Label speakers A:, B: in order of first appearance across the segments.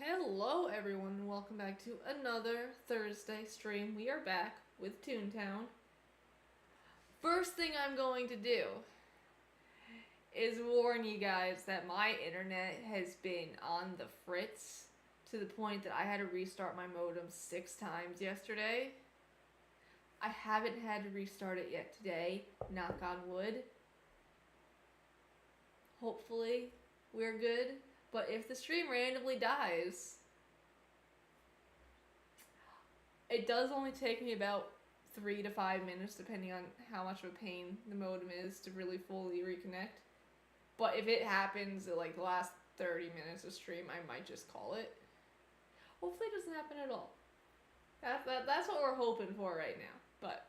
A: Hello everyone and welcome back to another Thursday stream. We are back with Toontown. First thing I'm going to do is warn you guys that my internet has been on the fritz to the point that I had to restart my modem 6 times yesterday. I haven't had to restart it yet today, knock on wood. Hopefully we're good, but if the stream randomly dies, it does only take me about 3 to 5 minutes, depending on how much of a pain the modem is to really fully reconnect. But if it happens at like the last 30 minutes of stream, I might just call it. Hopefully it doesn't happen at all. That's what we're hoping for right now. But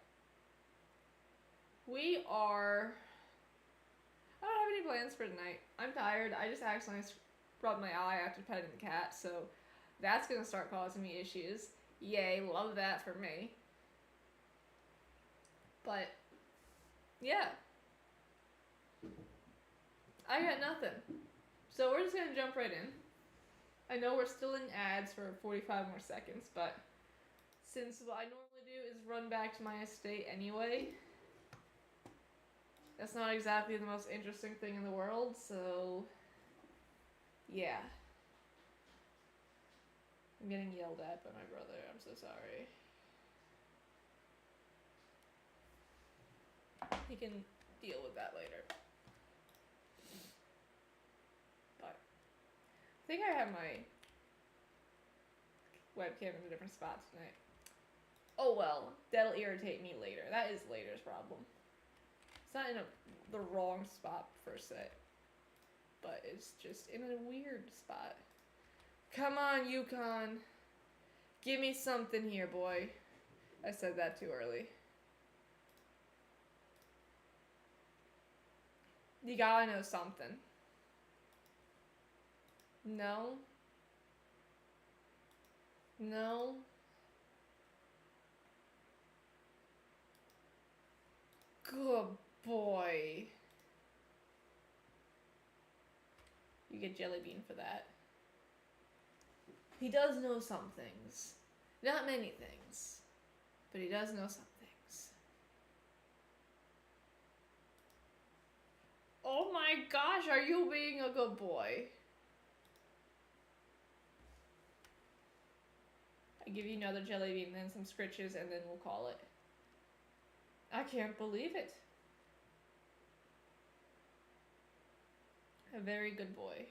A: we are... I don't have any plans for tonight. I'm tired. I just accidentally rubbed my eye after petting the cat, so that's gonna start causing me issues. Yay, love that for me. But, yeah. I got nothing. So we're just gonna jump right in. I know we're still in ads for 45 more seconds, but since what I normally do is run back to my estate anyway, that's not exactly the most interesting thing in the world, so yeah. I'm getting yelled at by my brother. I'm so sorry. He can deal with that later. But I think I have my webcam in a different spot tonight. Oh well, that'll irritate me later. That is later's problem. It's not in the wrong spot per se, but it's just in a weird spot. Come on, Yukon. Give me something here, boy. I said that too early. You gotta know something. No? No? Good boy. You get jelly bean for that. He does know some things. Not many things, but he does know some things. Oh my gosh, are you being a good boy? I give you another jelly bean, then some scritches, and then we'll call it. I can't believe it. A very good boy.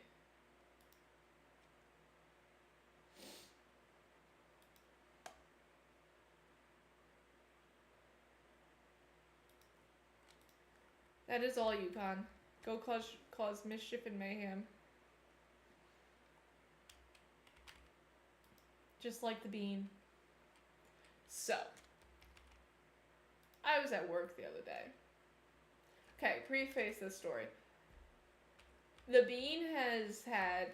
A: That is all, Yukon. Go cause mischief and mayhem. Just like the bean. So, I was at work the other day. Okay, preface this story. The bean has had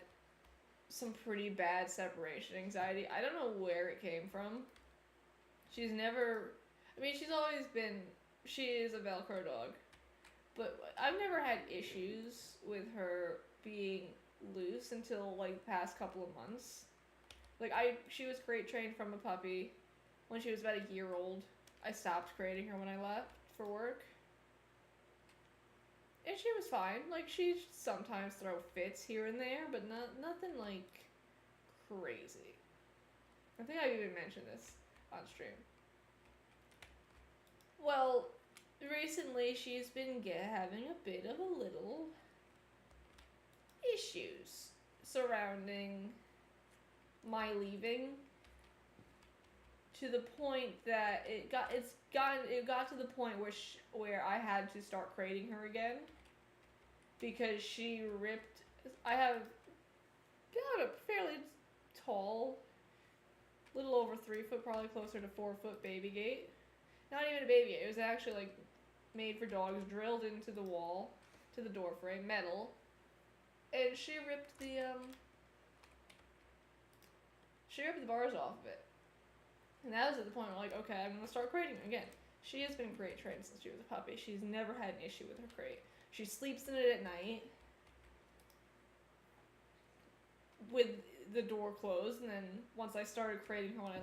A: some pretty bad separation anxiety. I don't know where it came from. She's never... I mean, she's always been... She is a Velcro dog. But I've never had issues with her being loose until, like, the past couple of months. Like, she was crate trained from a puppy. When she was about a year old, I stopped crating her when I left for work. And she was fine. Like, she'd sometimes throw fits here and there, but nothing, like, crazy. I think I even mentioned this on stream. Well, recently she's been having a bit of a little issues surrounding my leaving, to the point that it got to the point where I had to start crating her again, because she ripped... I have got a fairly tall, little over 3 foot, probably closer to 4 foot baby gate. Not even a baby gate, it was actually like made for dogs, drilled into the wall, to the door frame, metal, and she ripped the bars off of it. And that was at the point where, like, okay, I'm gonna start crating again. She has been crate trained since she was a puppy. She's never had an issue with her crate. She sleeps in it at night. With the door closed, and then once I started creating her when I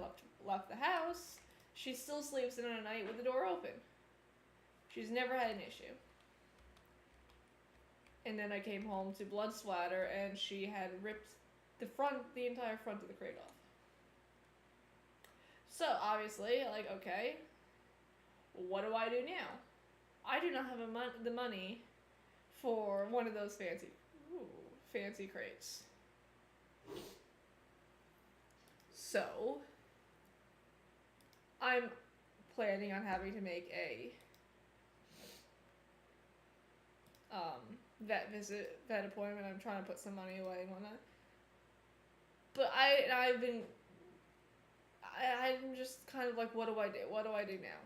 A: left the house, she still sleeps in at night with the door open. She's never had an issue. And then I came home to blood splatter, and she had ripped the entire front of the crate off. So obviously, like, okay, what do I do now? I do not have the money for one of those fancy crates. So I'm planning on having to make a vet appointment. I'm trying to put some money away and whatnot. But I'm just kind of like, what do I do? What do I do now?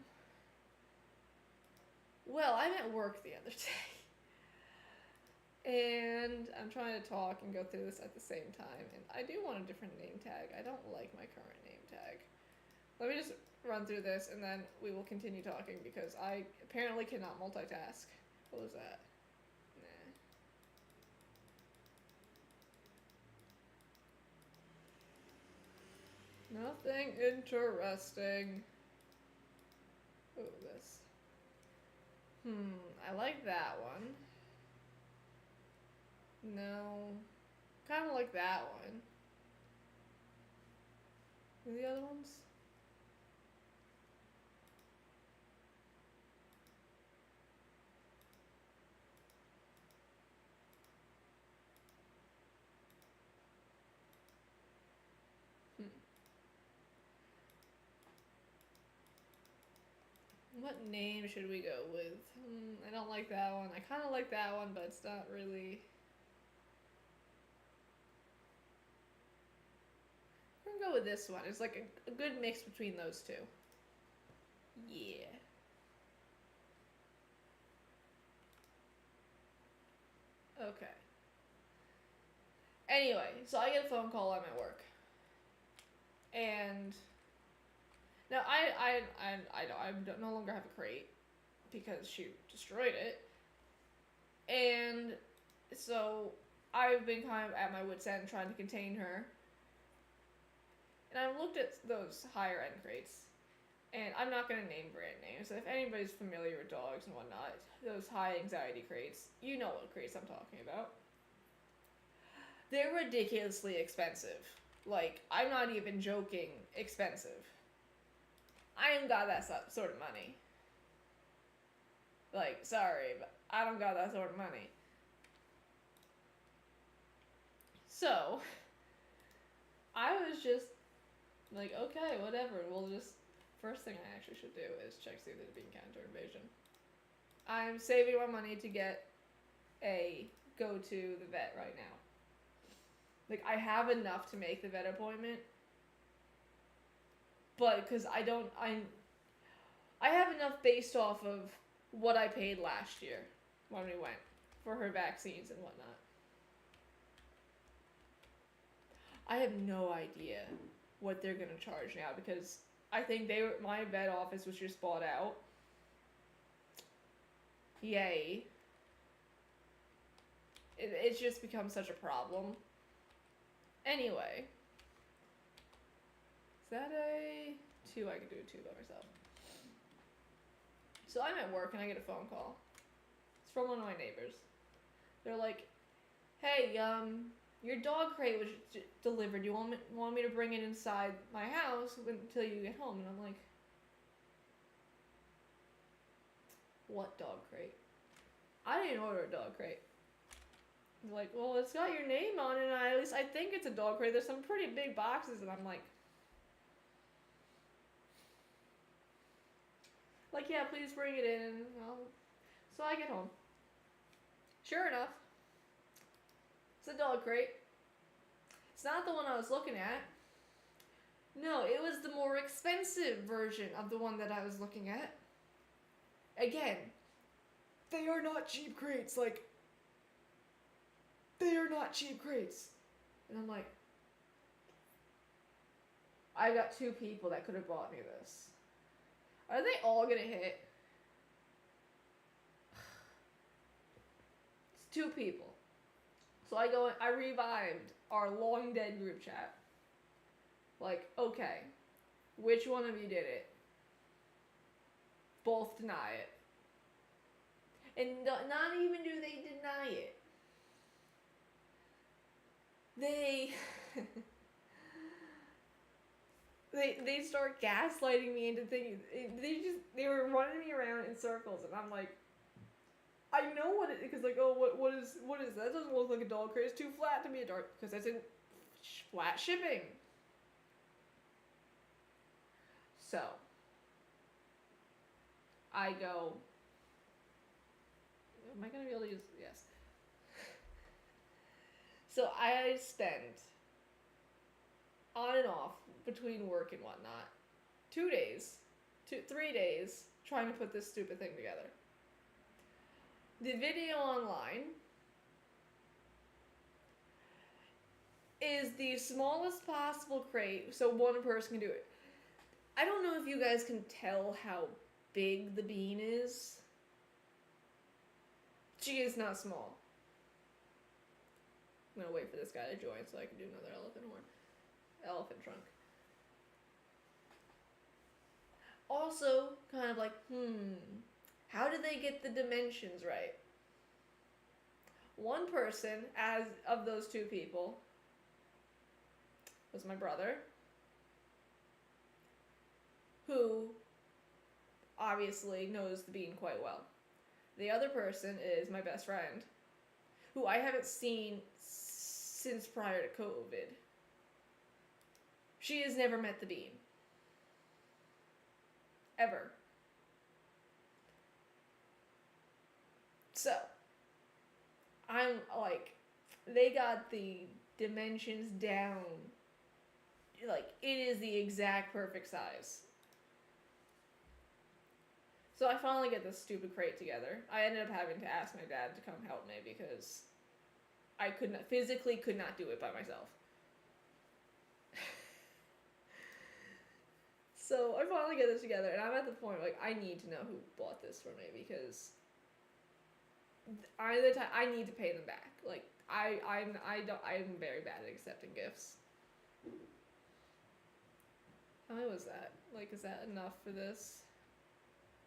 A: Well, I'm at work the other day. And I'm trying to talk and go through this at the same time. And I do want a different name tag. I don't like my current name tag. Let me just run through this and then we will continue talking because I apparently cannot multitask. What was that? Nah. Nothing interesting. Ooh, this. I like that one. No. Kind of like that one. And the other ones? What name should we go with? I don't like that one. I kind of like that one, but it's not really... We're gonna go with this one. It's like a good mix between those two. Yeah. Okay. Anyway, so I get a phone call. I'm at work. And... Now, I no longer have a crate because she destroyed it. And so I've been kind of at my wit's end trying to contain her. And I've looked at those higher end crates. And I'm not going to name brand names. If anybody's familiar with dogs and whatnot, those high anxiety crates, you know what crates I'm talking about. They're ridiculously expensive. Like, I'm not even joking, expensive. I ain't got that sort of money. Like, sorry, but I don't got that sort of money. So, I was just like, okay, whatever. We'll just... First thing I actually should do is check see if there's bean counter invasion. I'm saving my money to go to the vet right now. Like, I have enough to make the vet appointment. But, because I have enough based off of what I paid last year when we went for her vaccines and whatnot. I have no idea what they're going to charge now because I think my vet office was just bought out. Yay. It's just become such a problem. Anyway. Is that a 2? I could do a 2 by myself. So I'm at work and I get a phone call. It's from one of my neighbors. They're like, hey, your dog crate was delivered. You want me to bring it inside my house until you get home? And I'm like, what dog crate? I didn't order a dog crate. He's like, well, it's got your name on it, and at least I think it's a dog crate. There's some pretty big boxes, and I'm like, yeah, please bring it in. So I get home. Sure enough, it's a dog crate. It's not the one I was looking at. No, it was the more expensive version of the one that I was looking at. Again, they are not cheap crates. Like, they are not cheap crates. And I'm like, I got 2 people that could have bought me this. Are they all gonna hit? It's 2 people. So I revived our long dead group chat. Like, okay, which one of you did it? Both deny it. And not even do they deny it. They they start gaslighting me into thinking they were running me around in circles, and I'm like, I know what it is, because like, oh, what is that? That doesn't look like a doll crate. It's too flat to be a doll, because that's in flat shipping. So I go, am I gonna be able to use, yes. So I spend on and off between work and whatnot 3 days trying to put this stupid thing together. The video online is the smallest possible crate so one person can do it. I don't know if you guys can tell how big the bean is. She is not small. I'm gonna wait for this guy to join so I can do another elephant trunk. Also, kind of like, how did they get the dimensions right? One person, as of those two people, was my brother, who obviously knows the bean quite well. The other person is my best friend, who I haven't seen since prior to COVID. She has never met the bean. Ever. So, I'm like, they got the dimensions down. Like, it is the exact perfect size. So I finally get this stupid crate together. I ended up having to ask my dad to come help me because I physically could not do it by myself. So I finally get this together, and I'm at the point like, I need to know who bought this for me, because I need to pay them back. Like, I'm very bad at accepting gifts. How many was that? Like, is that enough for this?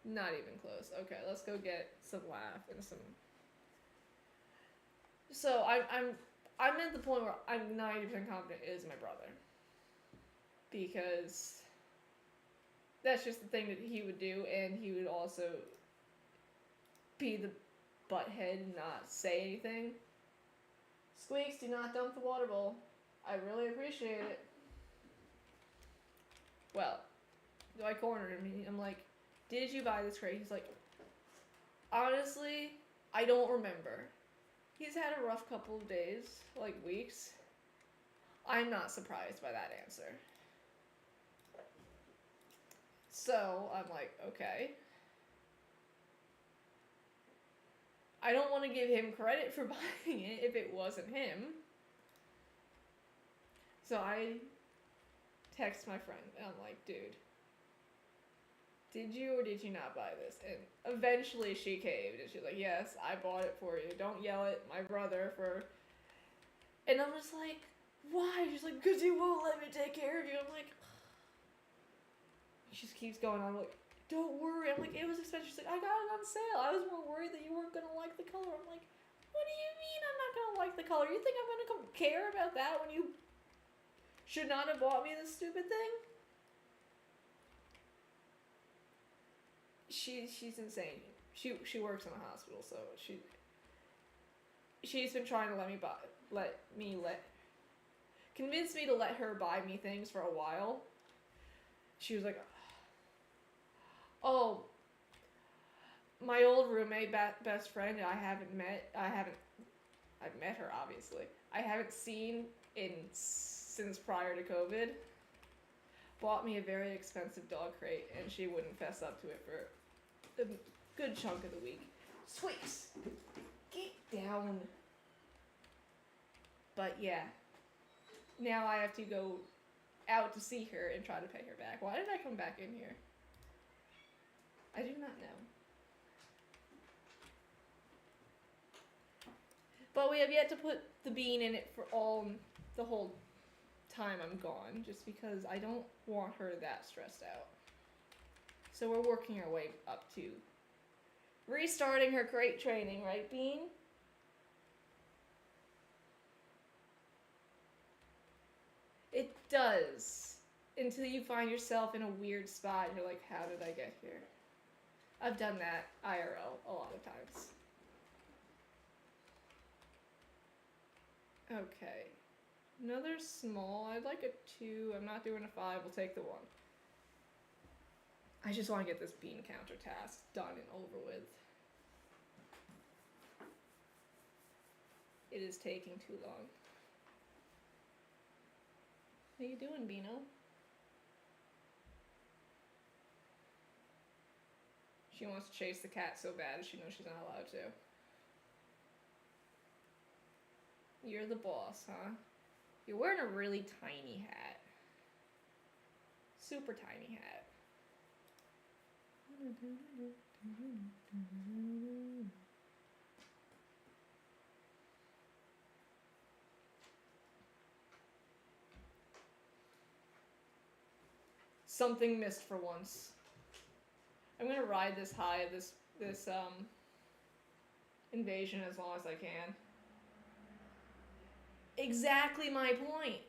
A: Not even close. Okay, let's go get some laugh and some. So I'm at the point where I'm 90% confident it is my brother, because that's just the thing that he would do, and he would also be the butthead and not say anything. Squeaks, do not dump the water bowl. I really appreciate it. Well, so I cornered him. I'm like, did you buy this crate? He's like, honestly, I don't remember. He's had a rough couple of days, like weeks. I'm not surprised by that answer. So I'm like, okay. I don't want to give him credit for buying it if it wasn't him. So I text my friend, and I'm like, dude, did you or did you not buy this? And eventually she caved, and she's like, yes, I bought it for you. Don't yell at my brother for... And I'm just like, why? She's like, because you won't let me take care of you. I'm like... She just keeps going on, like, don't worry. I'm like, it was expensive. She's like, I got it on sale. I was more worried that you weren't going to like the color. I'm like, what do you mean I'm not going to like the color? You think I'm going to care about that when you should not have bought me this stupid thing? She's insane. She works in a hospital, so she's been trying to convince me to let her buy me things for a while. She was like, oh, my old roommate, best friend, I've met her, obviously. I haven't seen since prior to COVID. Bought me a very expensive dog crate, and she wouldn't fess up to it for a good chunk of the week. Squeaks! Get down. But yeah. Now I have to go out to see her and try to pay her back. Why did I come back in here? I do not know. But we have yet to put the bean in it for the whole time I'm gone, just because I don't want her that stressed out. So we're working our way up to restarting her crate training, right, Bean? It does. Until you find yourself in a weird spot and you're like, how did I get here? I've done that IRL a lot of times. Okay. Another small. I'd like a 2. I'm not doing a 5. We'll take the 1. I just want to get this bean counter task done and over with. It is taking too long. How you doing, Beano? She wants to chase the cat so bad she knows she's not allowed to. You're the boss, huh? You're wearing a really tiny hat. Super tiny hat. Something missed for once. I'm gonna ride this high, this invasion as long as I can. Exactly my point.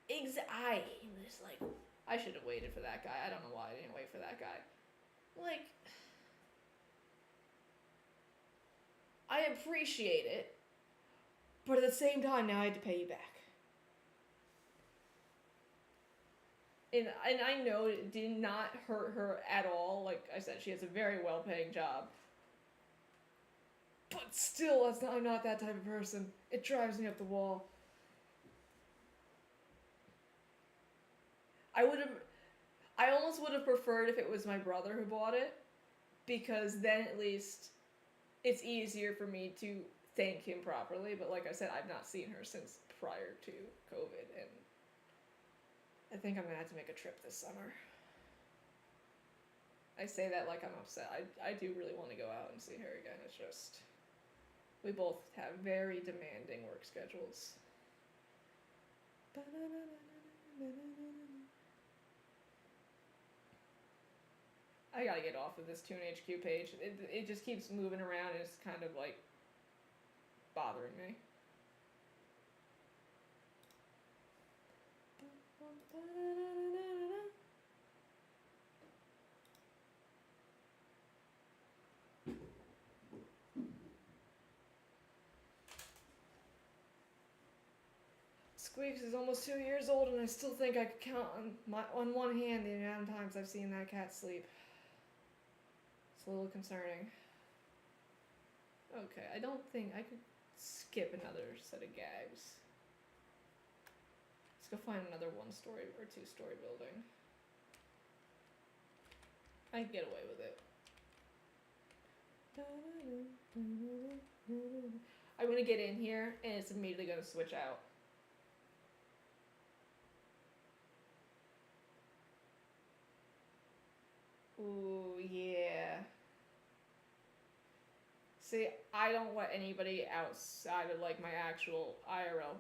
A: I was like, I should have waited for that guy. I don't know why I didn't wait for that guy. Like, I appreciate it, but at the same time, now I had to pay you back. And I know it did not hurt her at all. Like I said, she has a very well-paying job. But still, I'm not that type of person. It drives me up the wall. I almost would have preferred if it was my brother who bought it, because then at least it's easier for me to thank him properly. But like I said, I've not seen her since prior to COVID, and I think I'm gonna have to make a trip this summer. I say that like I'm upset. I do really want to go out and see her again. It's just, we both have very demanding work schedules. I gotta get off of this Toon HQ page. It just keeps moving around and it's kind of like bothering me. Squeaks is almost 2 years old, and I still think I could count on one hand the amount of times I've seen that cat sleep. It's a little concerning. Okay, I don't think I could skip another set of gags. Let's go find another 1-story or 2-story building. I can get away with it. I'm gonna get in here, and it's immediately gonna switch out. Ooh, yeah. See, I don't let anybody outside of like my actual IRL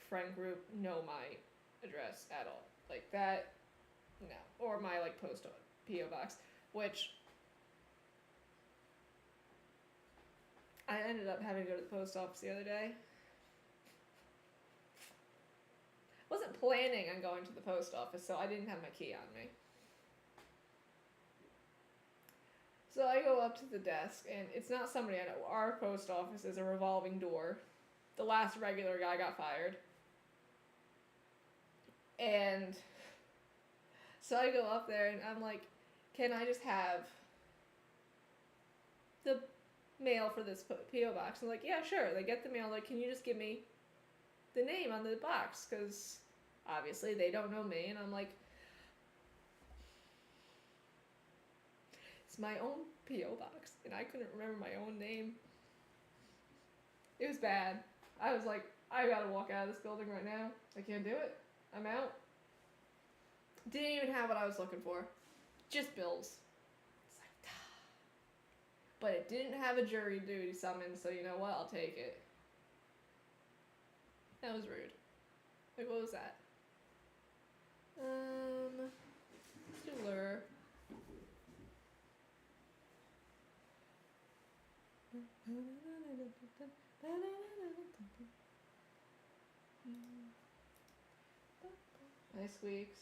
A: friend group know my address at all. Like that, no. Or my like PO box, which I ended up having to go to the post office the other day. Wasn't planning on going to the post office, so I didn't have my key on me. So I go up to the desk, and it's not somebody I know. Our post office is a revolving door. The last regular guy got fired. And so I go up there, and I'm like, can I just have the mail for this P.O. box? I'm like, yeah, sure. They get the mail. Like, can you just give me the name on the box? Because obviously they don't know me. And I'm like, my own P.O. box, and I couldn't remember my own name. It was bad. I was like, I gotta walk out of this building right now. I can't do it. I'm out. Didn't even have what I was looking for. Just bills. It's like, but it didn't have a jury duty summons, so you know what? I'll take it. That was rude. Like, what was that? Let's do lure. Nice weeks.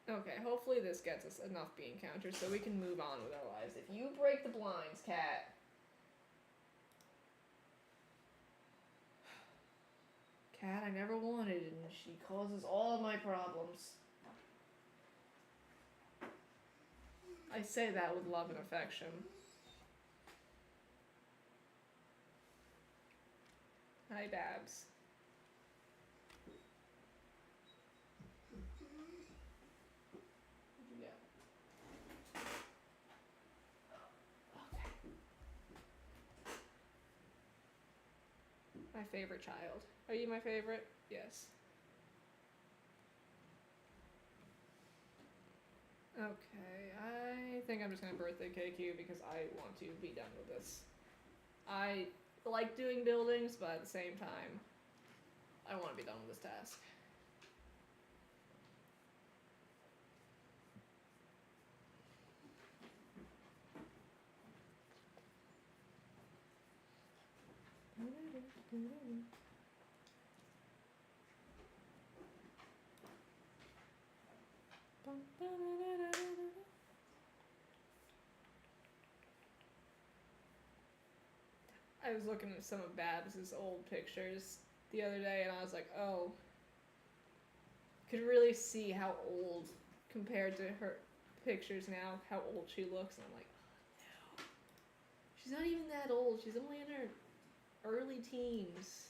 A: Okay, hopefully this gets us enough bean counters so we can move on with our lives. If you break the blinds, cat. Cat I never wanted, and she causes all of my problems. I say that with love and affection. Hi, Babs. What'd you get? Okay. My favorite child. Are you my favorite? Yes. Okay, I think I'm just gonna birthday cake you because I want to be done with this. I like doing buildings, but at the same time, I want to be done with this task. I was looking at some of Babs's old pictures the other day, and I was like, oh, could really see how old compared to her pictures now, how old she looks, and I'm like, oh, no. She's not even that old. She's only in her early teens.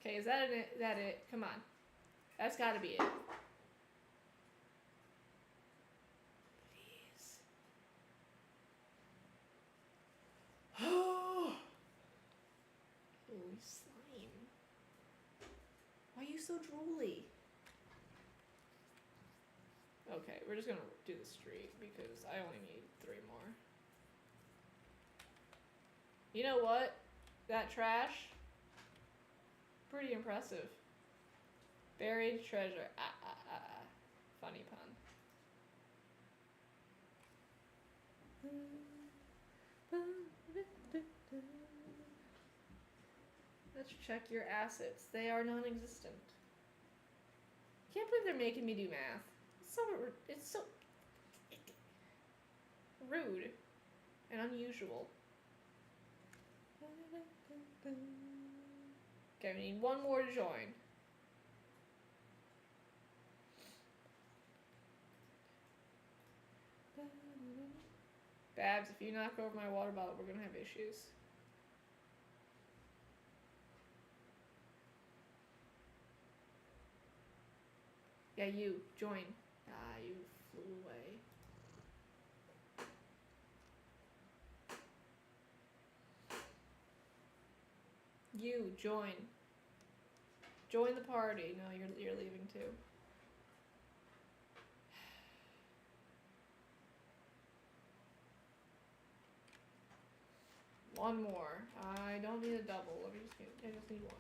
A: Okay, is that it? Come on. That's gotta be it. Please. Oh, slime. Why are you so drooly? Okay, we're just gonna do the street because I only need 3 more. You know what? That trash, pretty impressive. Buried treasure. Funny pun. Let's check your assets. They are non-existent. Can't believe they're making me do math. It's so rude and unusual. Okay, we need 1 more to join. Babs, if you knock over my water bottle, we're gonna have issues. Yeah, you, join. Ah, you flew away. You, join. Join the party. No, you're leaving too. One more. I don't need a double. I just need 1.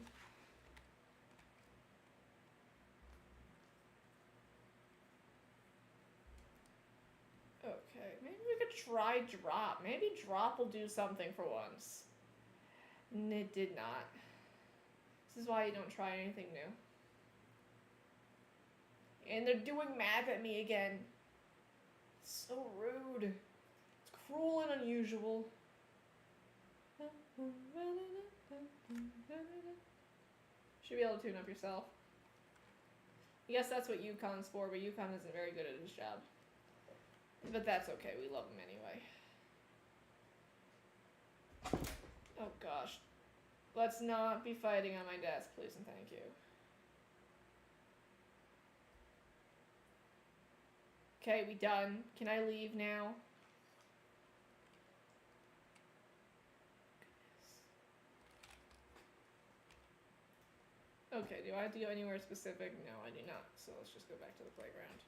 A: Okay, maybe we could try drop. Maybe drop will do something for once. And it did not. This is why you don't try anything new. And they're doing math at me again. So rude. It's cruel and unusual. Should be able to tune up yourself. I guess that's what UConn's for, but UConn isn't very good at his job. But that's okay, we love him anyway. Oh gosh. Let's not be fighting on my desk, please and thank you. Okay, we done. Can I leave now? Goodness. Okay, do I have to go anywhere specific? No, I do not. So let's just go back to the playground.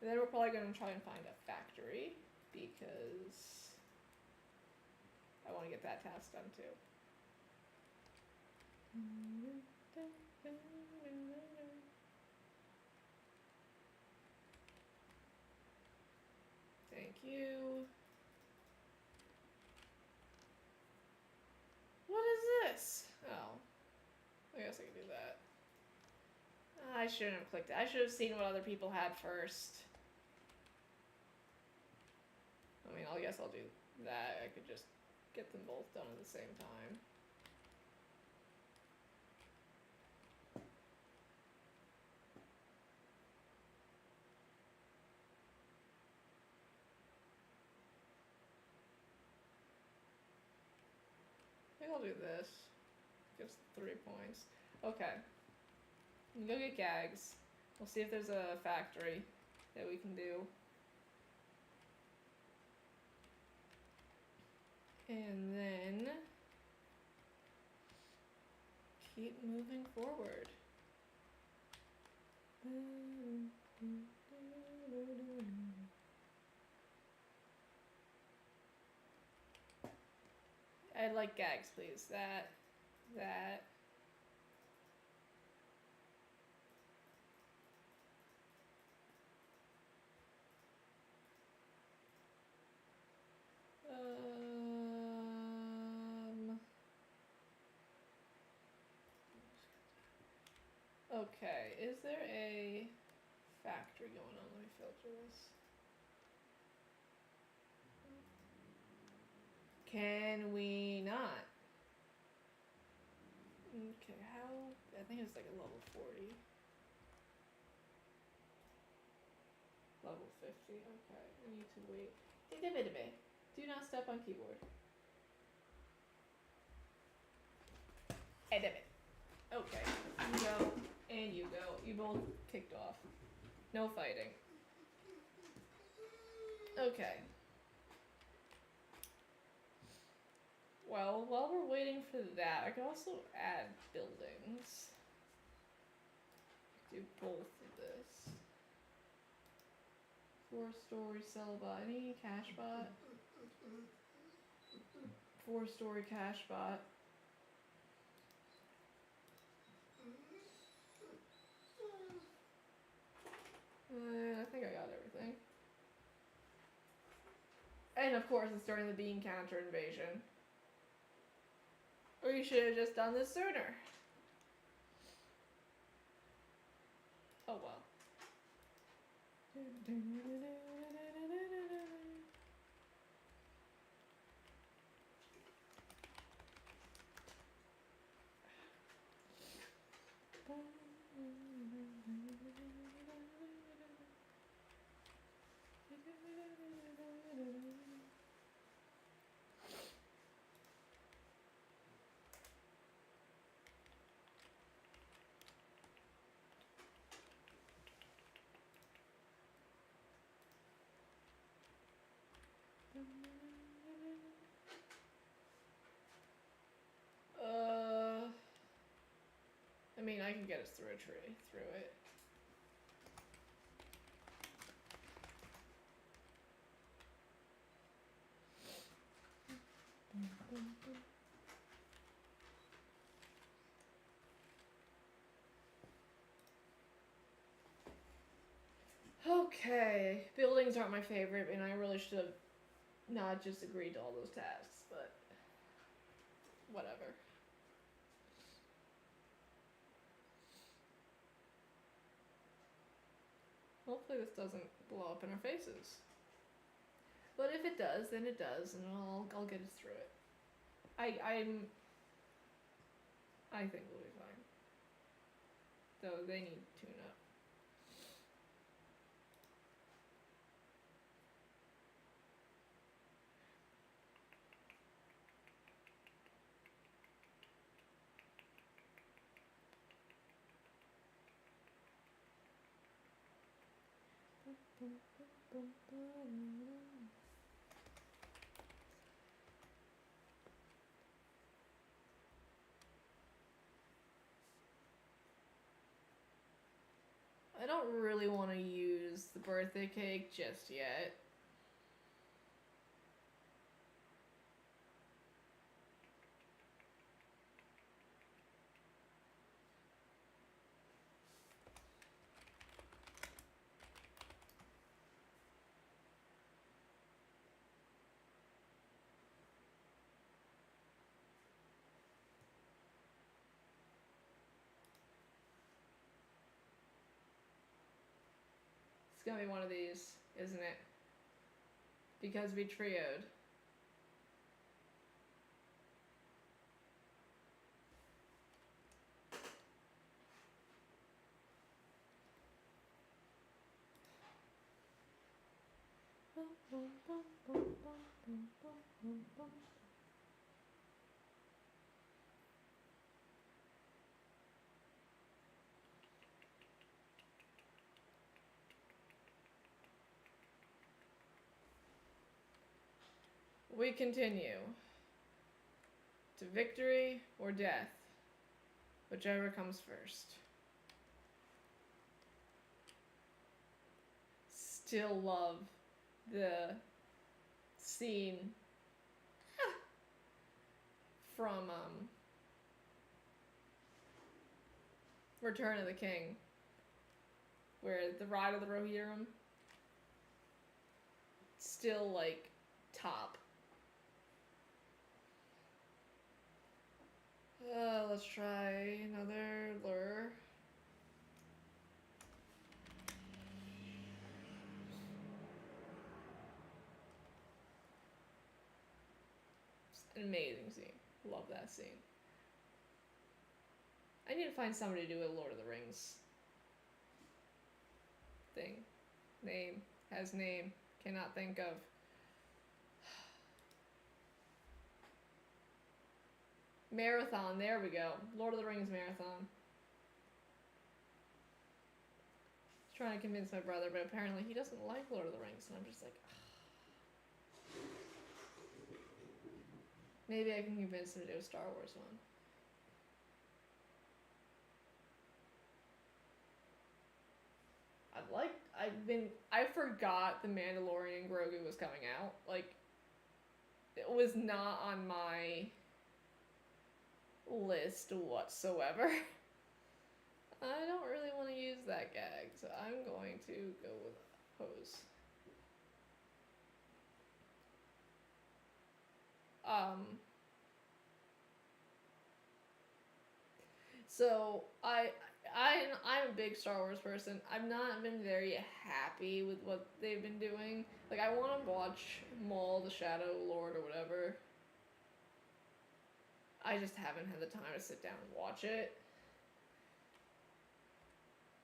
A: And then we're probably going to try and find a factory because I want to get that task done too. Thank you. What is this? Oh. I guess I can do that. I shouldn't have clicked it. I should have seen what other people had first. I mean, I guess I'll do that. I could just get them both done at the same time. I think I'll do this. Gives 3 points. Okay. You go get gags. We'll see if there's a factory that we can do. And then keep moving forward. I'd like gags, please. That. Okay, is there a factory going on? Let me filter this. Can we not? Okay, how? I think it's like a level 40. Level 50, okay. I need to wait. Do not step on keyboard. Edit. Okay, you go, and you go. You both kicked off. No fighting. Okay. Well, while we're waiting for that, I could also add buildings. Do both of this. 4-story sell by any cash bot. 4-story cash bot. I think I got everything. And of course, it's during the bean counter invasion. We should have just done this sooner. Oh well. I mean, I can get us through a tree, through it. Okay, buildings aren't my favorite, and I really should have not just agreed to all those tasks, but whatever. Hopefully this doesn't blow up in our faces. But if it does, then it does, and I'll get us through it. I think we'll be fine. Though they need tune up. I don't really want to use the birthday cake just yet. It's gonna be one of these, isn't it? Because we trioed. We continue to victory or death, whichever comes first. Still love the scene from Return of the King, where the Ride of the Rohirrim, still like top. Let's try another lure. It's an amazing scene. Love that scene. I need to find somebody to do a Lord of the Rings thing. Name. Has name. Cannot think of. Marathon. There we go. Lord of the Rings marathon. Trying to convince my brother, but apparently he doesn't like Lord of the Rings, and I'm just like, maybe I can convince him to do a Star Wars one. I forgot The Mandalorian Grogu was coming out. Like, it was not on my list whatsoever. I don't really want to use that gag, so I'm going to go with Pose. So I'm a big Star Wars person. I've not been very happy with what they've been doing. Like, I want to watch Maul, the Shadow Lord, or whatever. I just haven't had the time to sit down and watch it.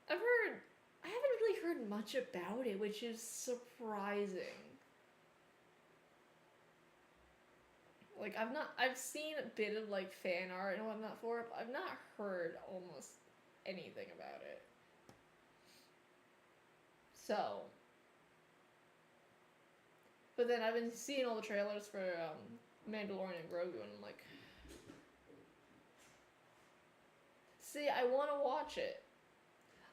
A: I haven't really heard much about it, which is surprising. Like, I've seen a bit of, like, fan art and whatnot for it, but I've not heard almost anything about it. So, but then I've been seeing all the trailers for Mandalorian and Grogu, and I'm like, see, I want to watch it.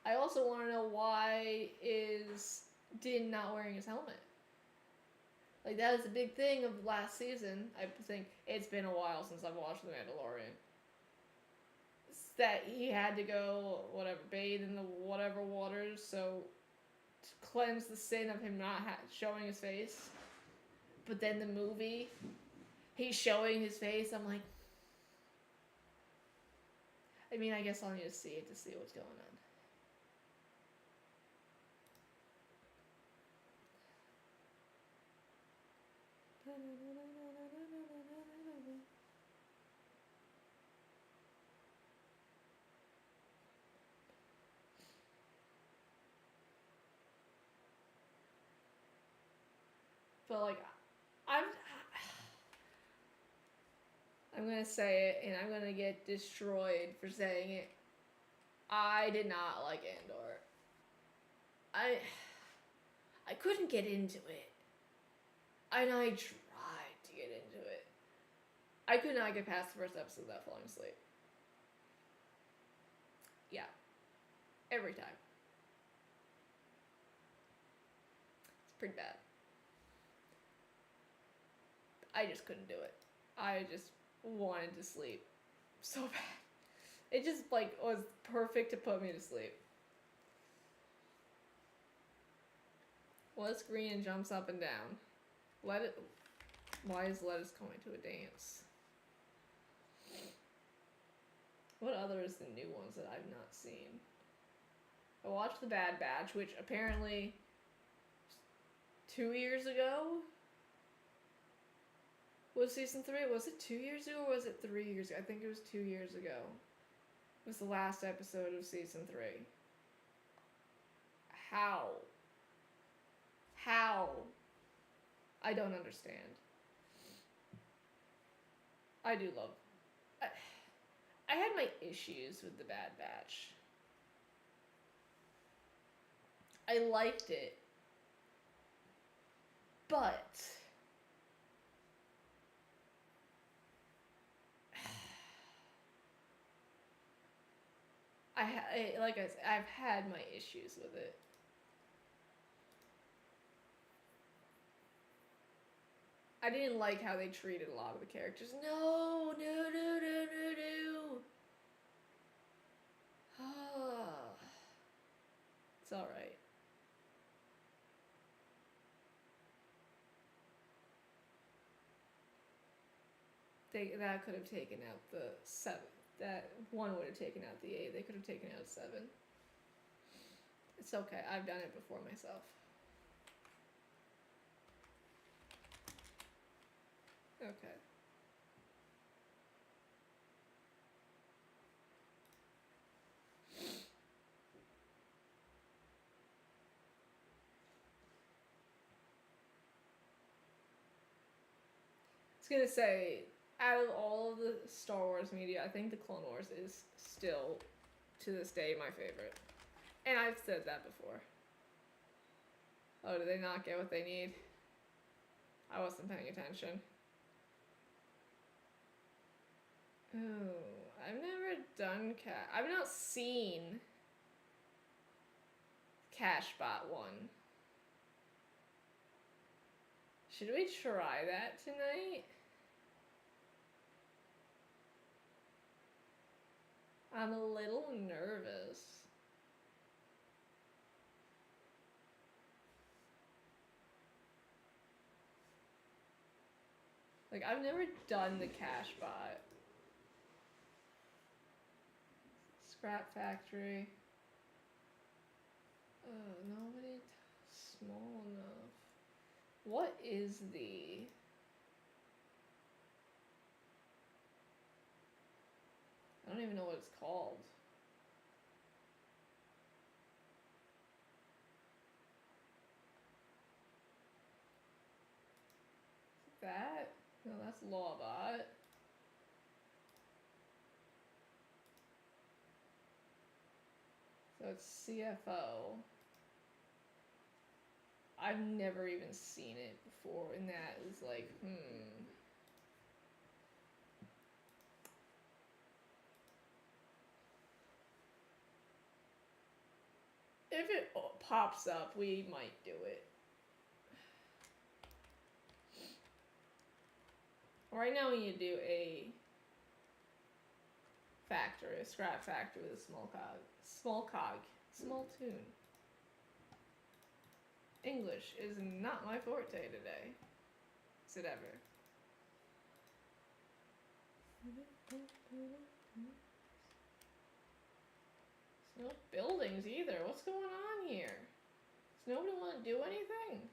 A: I also want to know why is Din not wearing his helmet. Like, that is a big thing of last season. I think it's been a while since I've watched The Mandalorian. It's that he had to go, bathe in the whatever waters, so to cleanse the sin of him not showing his face. But then the movie, he's showing his face. I'm like, I mean, I guess I'll need to see it to see what's going on. But like, I'm gonna say it, and I'm gonna get destroyed for saying it. I did not like Andor. I couldn't get into it. And I tried to get into it. I could not get past the first episode without falling asleep. Yeah. Every time. Pretty bad. I just couldn't do it. I just wanted to sleep so bad. It just like was perfect to put me to sleep. What's green and jumps up and down? Let it. Why is lettuce going to a dance? What other is the new ones that I've not seen? I watched The Bad Batch, which apparently 2 years ago was season 3. Was it 2 years ago or was it 3 years ago? I think it was 2 years ago. It was the last episode of season 3. How? How? I don't understand. I do love. I had my issues with The Bad Batch. I liked it, but like I said, I've had my issues with it. I didn't like how they treated a lot of the characters. No. It's alright. That could have taken out the 7. That one would have taken out the 8. They could have taken out 7. It's okay. I've done it before myself. Okay. I was gonna say, out of all of the Star Wars media, I think the Clone Wars is still, to this day, my favorite. And I've said that before. Oh, did they not get what they need? I wasn't paying attention. Oh, I've never done I've not seen Cashbot 1. Should we try that tonight? I'm a little nervous. Like, I've never done the Cashbot. Scrap Factory. Oh, nobody small enough. What is the... I don't even know what it's called. That? No, that's Lawbot. So it's CFO. I've never even seen it before, and that is like, If it pops up, we might do it. Right now we need to do a factory, a scrap factory with a small cog. Small tune. English is not my forte today. Is it ever? There's no buildings either. What's going on here? Does nobody want to do anything?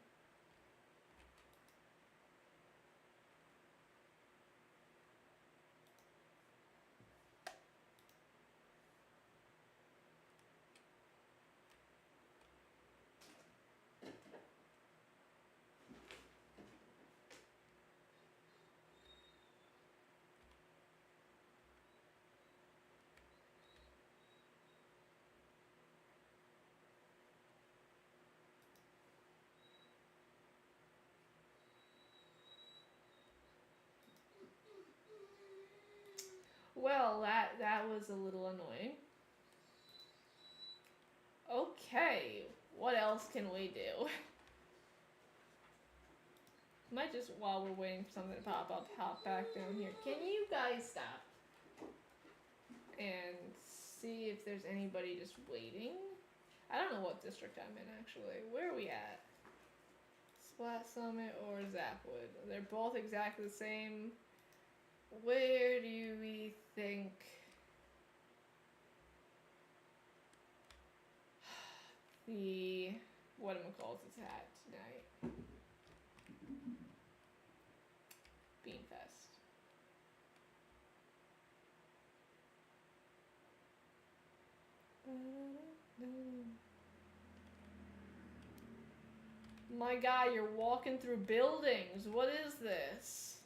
A: Well, that was a little annoying. Okay, what else can we do? Might just, while we're waiting for something to pop up, hop back down here. Can you guys stop? And see if there's anybody just waiting. I don't know what district I'm in, actually. Where are we at? Splat Summit or Zapwood? They're both exactly the same. Where do we think... the... whatchamacallit is at tonight? Beanfest. My guy, you're walking through buildings. What is this?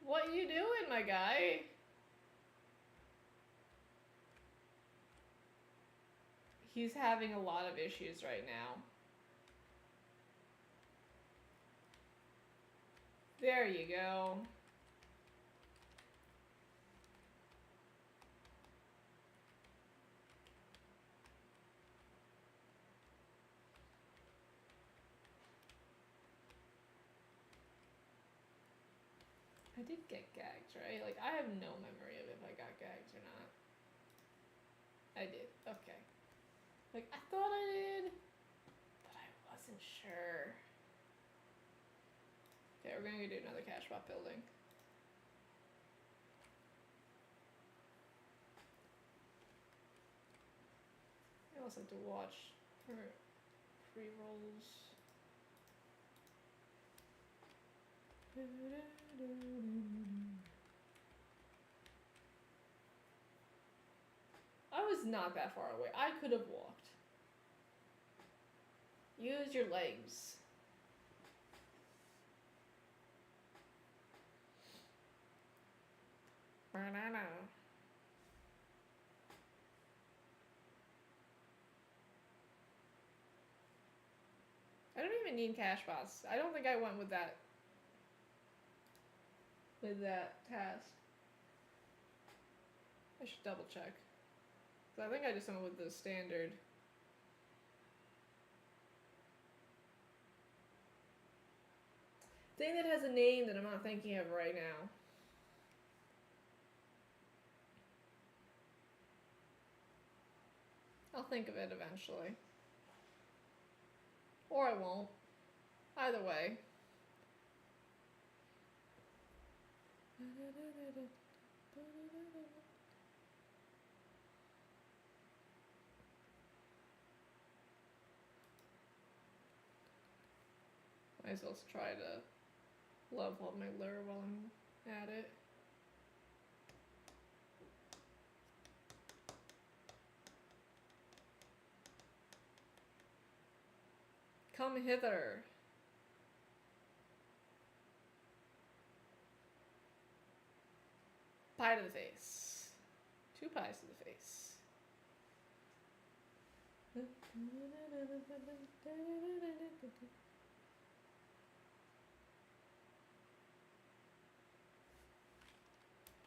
A: What you doing, my guy? He's having a lot of issues right now. There you go. I did get gagged, right? Like, I have no memory of if I got gagged or not. I did. Okay. Like, I thought I did, but I wasn't sure. Okay, we're gonna do another cash spot building. I also have to watch for pre-rolls. I was not that far away. I could have walked. Use your legs. Banana. I don't even need cash bots. I don't think I went with that task. I should double check. So I think I just went with the standard. Thing that has a name that I'm not thinking of right now. I'll think of it eventually. Or I won't. Either way. Might as well try to level up my lure while I'm at it. Come hither. Pie to the face. 2 pies to the face. I'm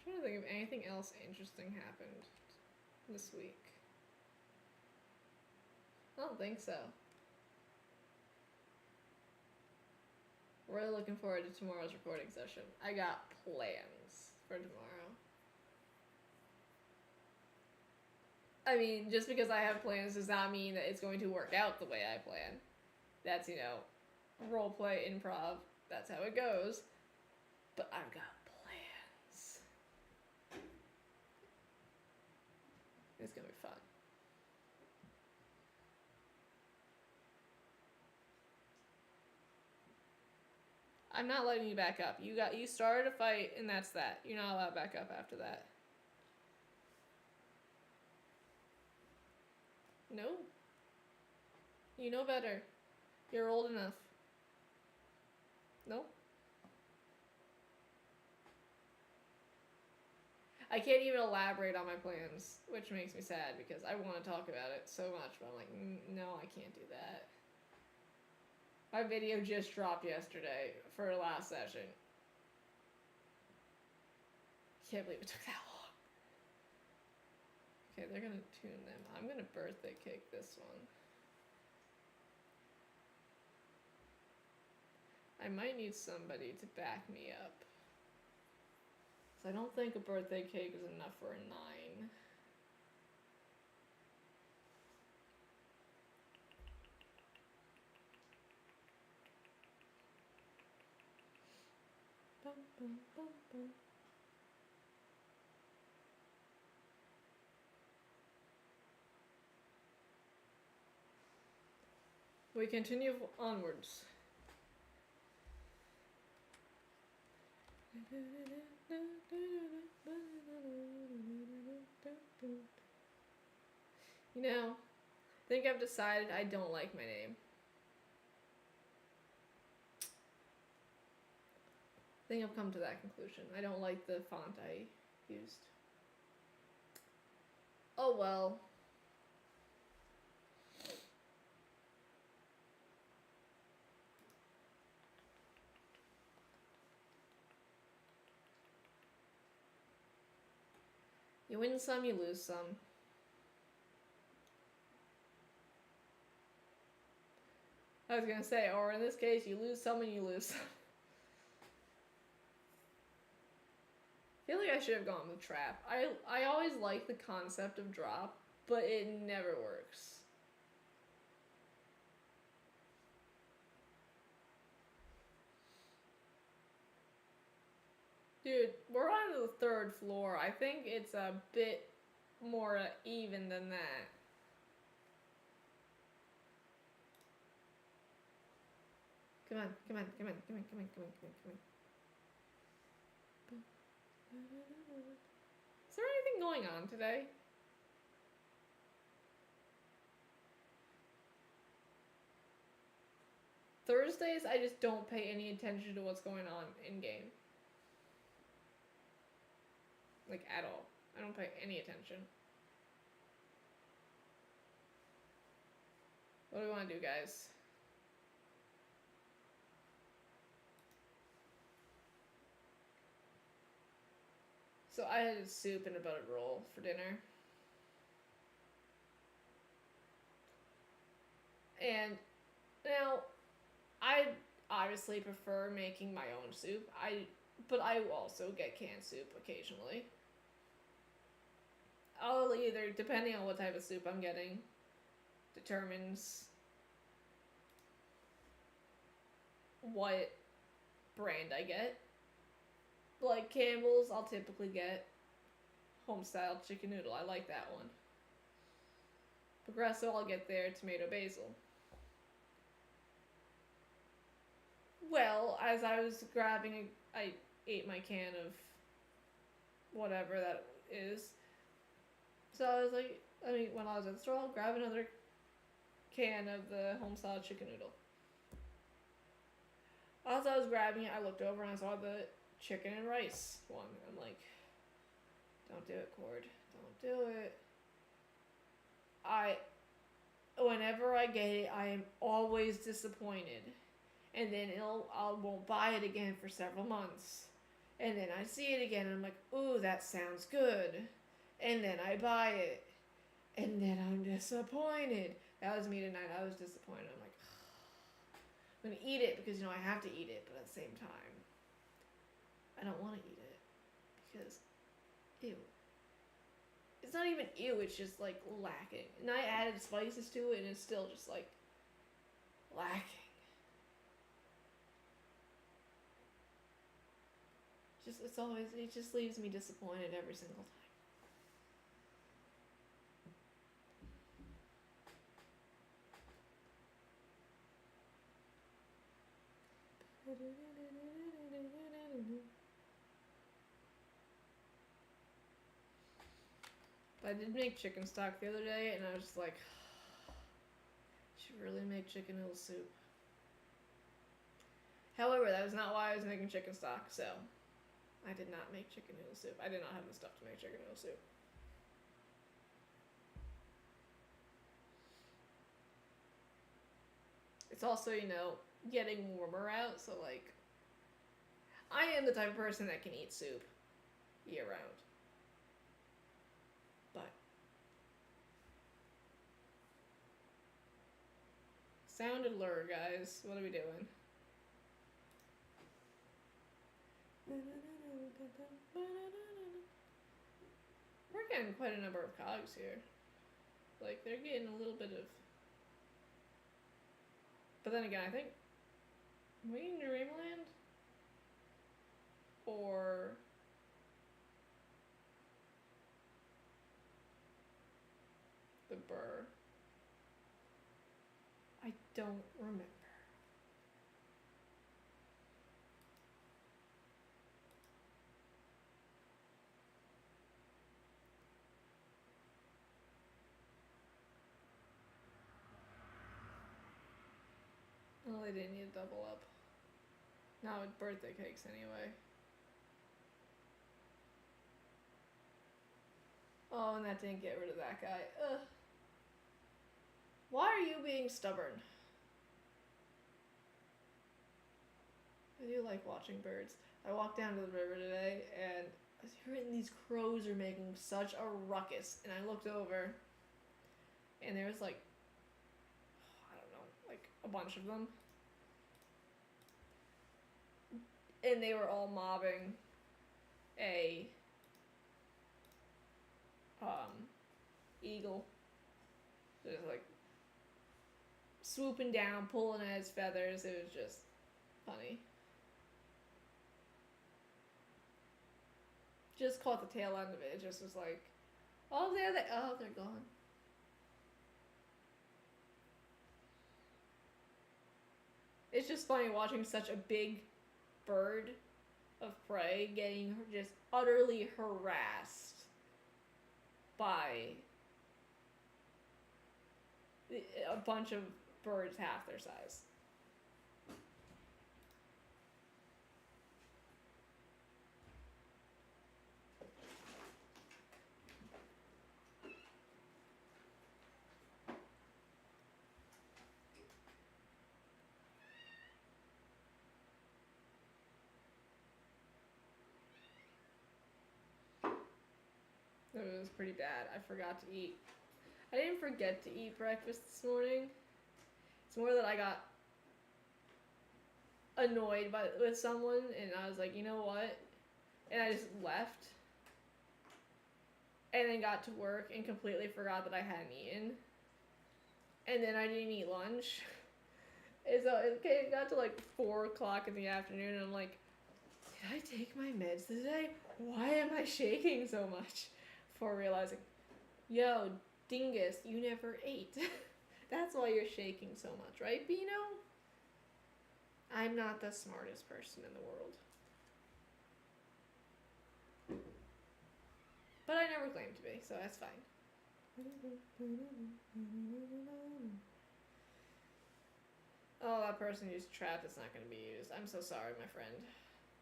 A: trying to think if anything else interesting happened this week. I don't think so. Really looking forward to tomorrow's recording session. I got plans for tomorrow. I mean, just because I have plans does not mean that it's going to work out the way I plan. That's, roleplay, improv. That's how it goes. But I've got plans. It's gonna be fun. I'm not letting you back up. You started a fight and that's that. You're not allowed back up after that. No. You know better. You're old enough. No. I can't even elaborate on my plans, which makes me sad because I want to talk about it so much, but I'm like, no, I can't do that. My video just dropped yesterday for last session. Can't believe it took that long. Okay, they're gonna tune them. I'm gonna birthday cake this one. I might need somebody to back me up. So I don't think a birthday cake is enough for a 9. Bum, bum, bum, bum. We continue onwards. You know, I think I've decided I don't like my name. I think I've come to that conclusion. I don't like the font I used. Oh well. You win some, you lose some. I was gonna say, or in this case, you lose some and you lose some. I feel like I should have gone with trap. I always like the concept of drop, but it never works. Dude, we're on the 3rd floor. I think it's a bit more even than that. Come on, come on, come on, come on, come on, come on, come on, come on. Is there anything going on today? Thursdays, I just don't pay any attention to what's going on in game. Like, at all. I don't pay any attention. What do we want to do, guys? So I had soup and a buttered roll for dinner. And now, I obviously prefer making my own soup. But I also get canned soup occasionally. I'll either, depending on what type of soup I'm getting, determines what brand I get. Like Campbell's, I'll typically get home-style chicken noodle. I like that one. Progresso, I'll get their tomato basil. Well, as I was grabbing, I ate my can of whatever that is. So I was like, when I was at the store, I'll grab another can of the home-style chicken noodle. As I was grabbing it, I looked over and I saw the chicken and rice one. I'm like, don't do it, Cord. Don't do it. Whenever I get it, I am always disappointed. And then I won't buy it again for several months. And then I see it again and I'm like, ooh, that sounds good. And then I buy it. And then I'm disappointed. That was me tonight. I was disappointed. I'm like, I'm going to eat it because, I have to eat it. But at the same time, I don't want to eat it. Because, ew. It's not even ew. It's just, like, lacking. And I added spices to it and it's still just, like, lacking. It just leaves me disappointed every single time. But I did make chicken stock the other day, and I was just like, I should really make chicken noodle soup. However, that was not why I was making chicken stock, so I did not make chicken noodle soup. I did not have the stuff to make chicken noodle soup. It's also, getting warmer out, so like, I am the type of person that can eat soup year round. But sound and lure, guys. What are we doing? We're getting quite a number of cogs here. Like, they're getting a little bit of... But then again, I think... Are we in Dreamland? Or... the Burr? I don't remember. Well, they didn't need to double up. Not with birthday cakes, anyway. Oh, and that didn't get rid of that guy. Ugh. Why are you being stubborn? I do like watching birds. I walked down to the river today, and I was hearing these crows are making such a ruckus, and I looked over, and there was like, I don't know, like a bunch of them. And they were all mobbing a eagle. Just like swooping down, pulling at his feathers. It was just funny. Just caught the tail end of it. It just was like, oh, they're gone. It's just funny watching such a big bird of prey getting just utterly harassed by a bunch of birds half their size. It was pretty bad. I forgot to eat. I didn't forget to eat breakfast this morning. It's more that I got annoyed with someone, and I was like, you know what? And I just left. And then got to work and completely forgot that I hadn't eaten. And then I didn't eat lunch. And so it got to like 4 o'clock in the afternoon, and I'm like, did I take my meds today? Why am I shaking so much? Before realizing, yo, dingus, you never ate. That's why you're shaking so much, right, Beano? I'm not the smartest person in the world. But I never claimed to be, so that's fine. Oh, that person used a trap that's not going to be used. I'm so sorry, my friend.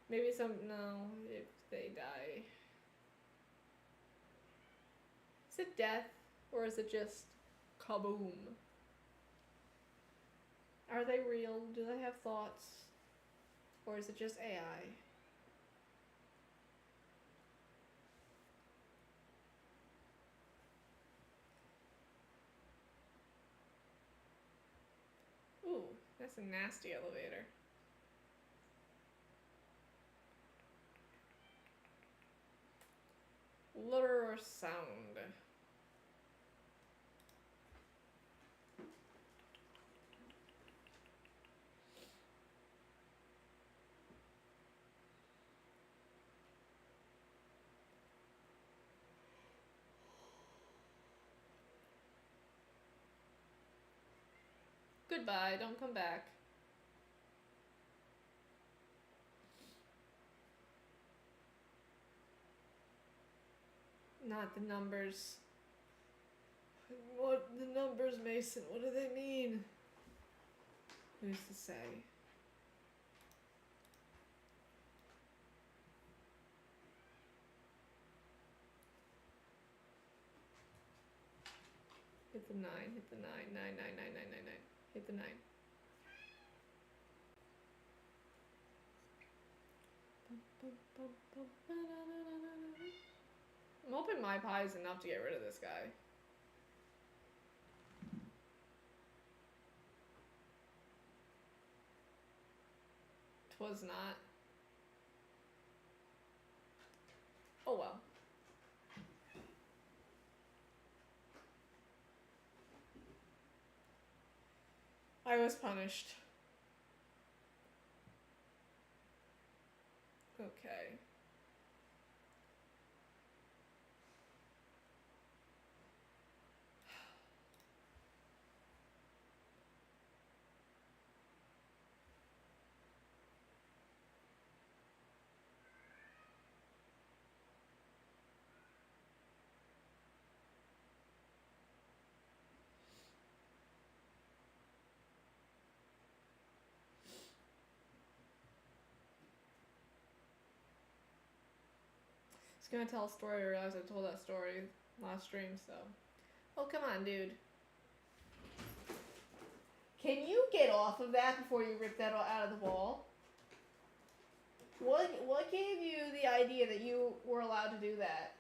A: Maybe no, if they die. Is it death, or is it just kaboom? Are they real? Do they have thoughts? Or is it just AI? Ooh, that's a nasty elevator. Lutter or sound? Goodbye, don't come back. Not the numbers. What the numbers, Mason? What do they mean? Who's to say? Hit the 9, hit the 9, 9, 9, 9, 9, 9, 9. Hit the 9. I'm hoping my pie is enough to get rid of this guy. Twas not. Oh well. I was punished. Okay. I was gonna tell a story, I realized I told that story last stream, so. Oh, come on, dude. Can you get off of that before you rip that out of the wall? What gave you the idea that you were allowed to do that?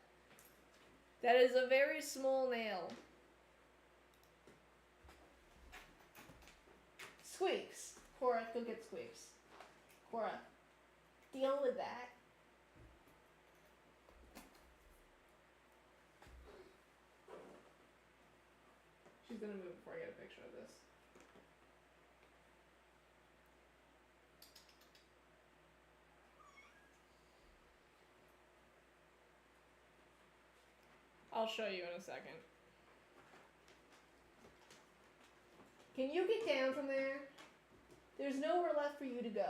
A: That is a very small nail. Squeaks. Cora, go get Squeaks. Cora, deal with that. She's gonna move before I get a picture of this. I'll show you in a second. Can you get down from there? There's nowhere left for you to go.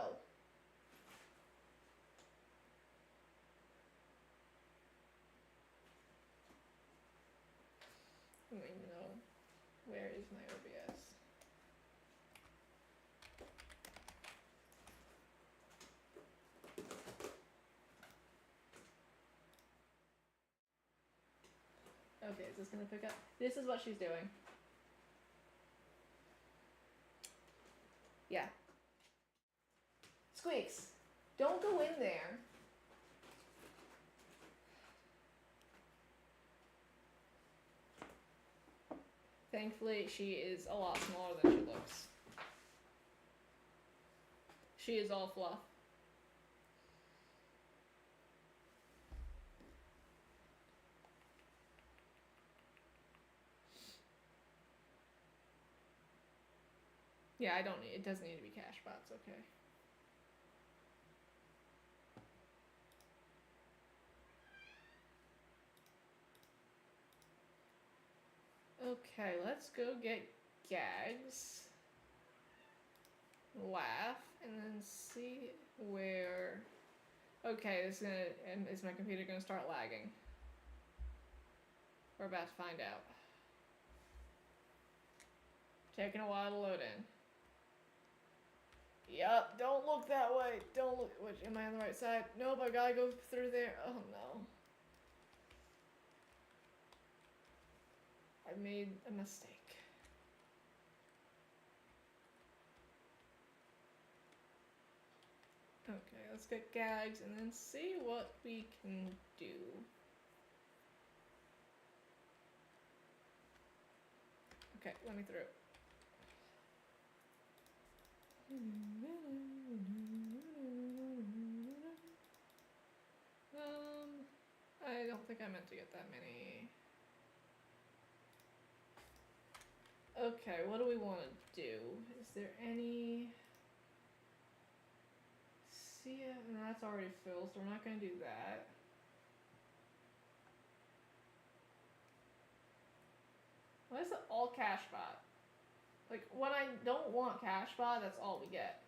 A: I don't even know. Where is my OBS? Okay, is this gonna pick up? This is what she's doing. Yeah. Squeaks, don't go in there. Thankfully, she is a lot smaller than she looks. She is all fluff. Yeah, I don't need, it doesn't need to be cash bots, okay. Okay, let's go get gags. Laugh, and then see where... Okay, this is gonna... Is my computer gonna start lagging? We're about to find out. Taking a while to load in. Yup, don't look that way. Don't look... Which, am I on the right side? Nope, I gotta go through there. Oh no. I made a mistake. Okay, let's get gags and then see what we can do. Okay, let me through. I don't think I meant to get that many. Okay, what do we want to do? Is there any... See, no, that's already filled, so we're not going to do that. Why is it all cash bot? Like, when I don't want cash bot, that's all we get.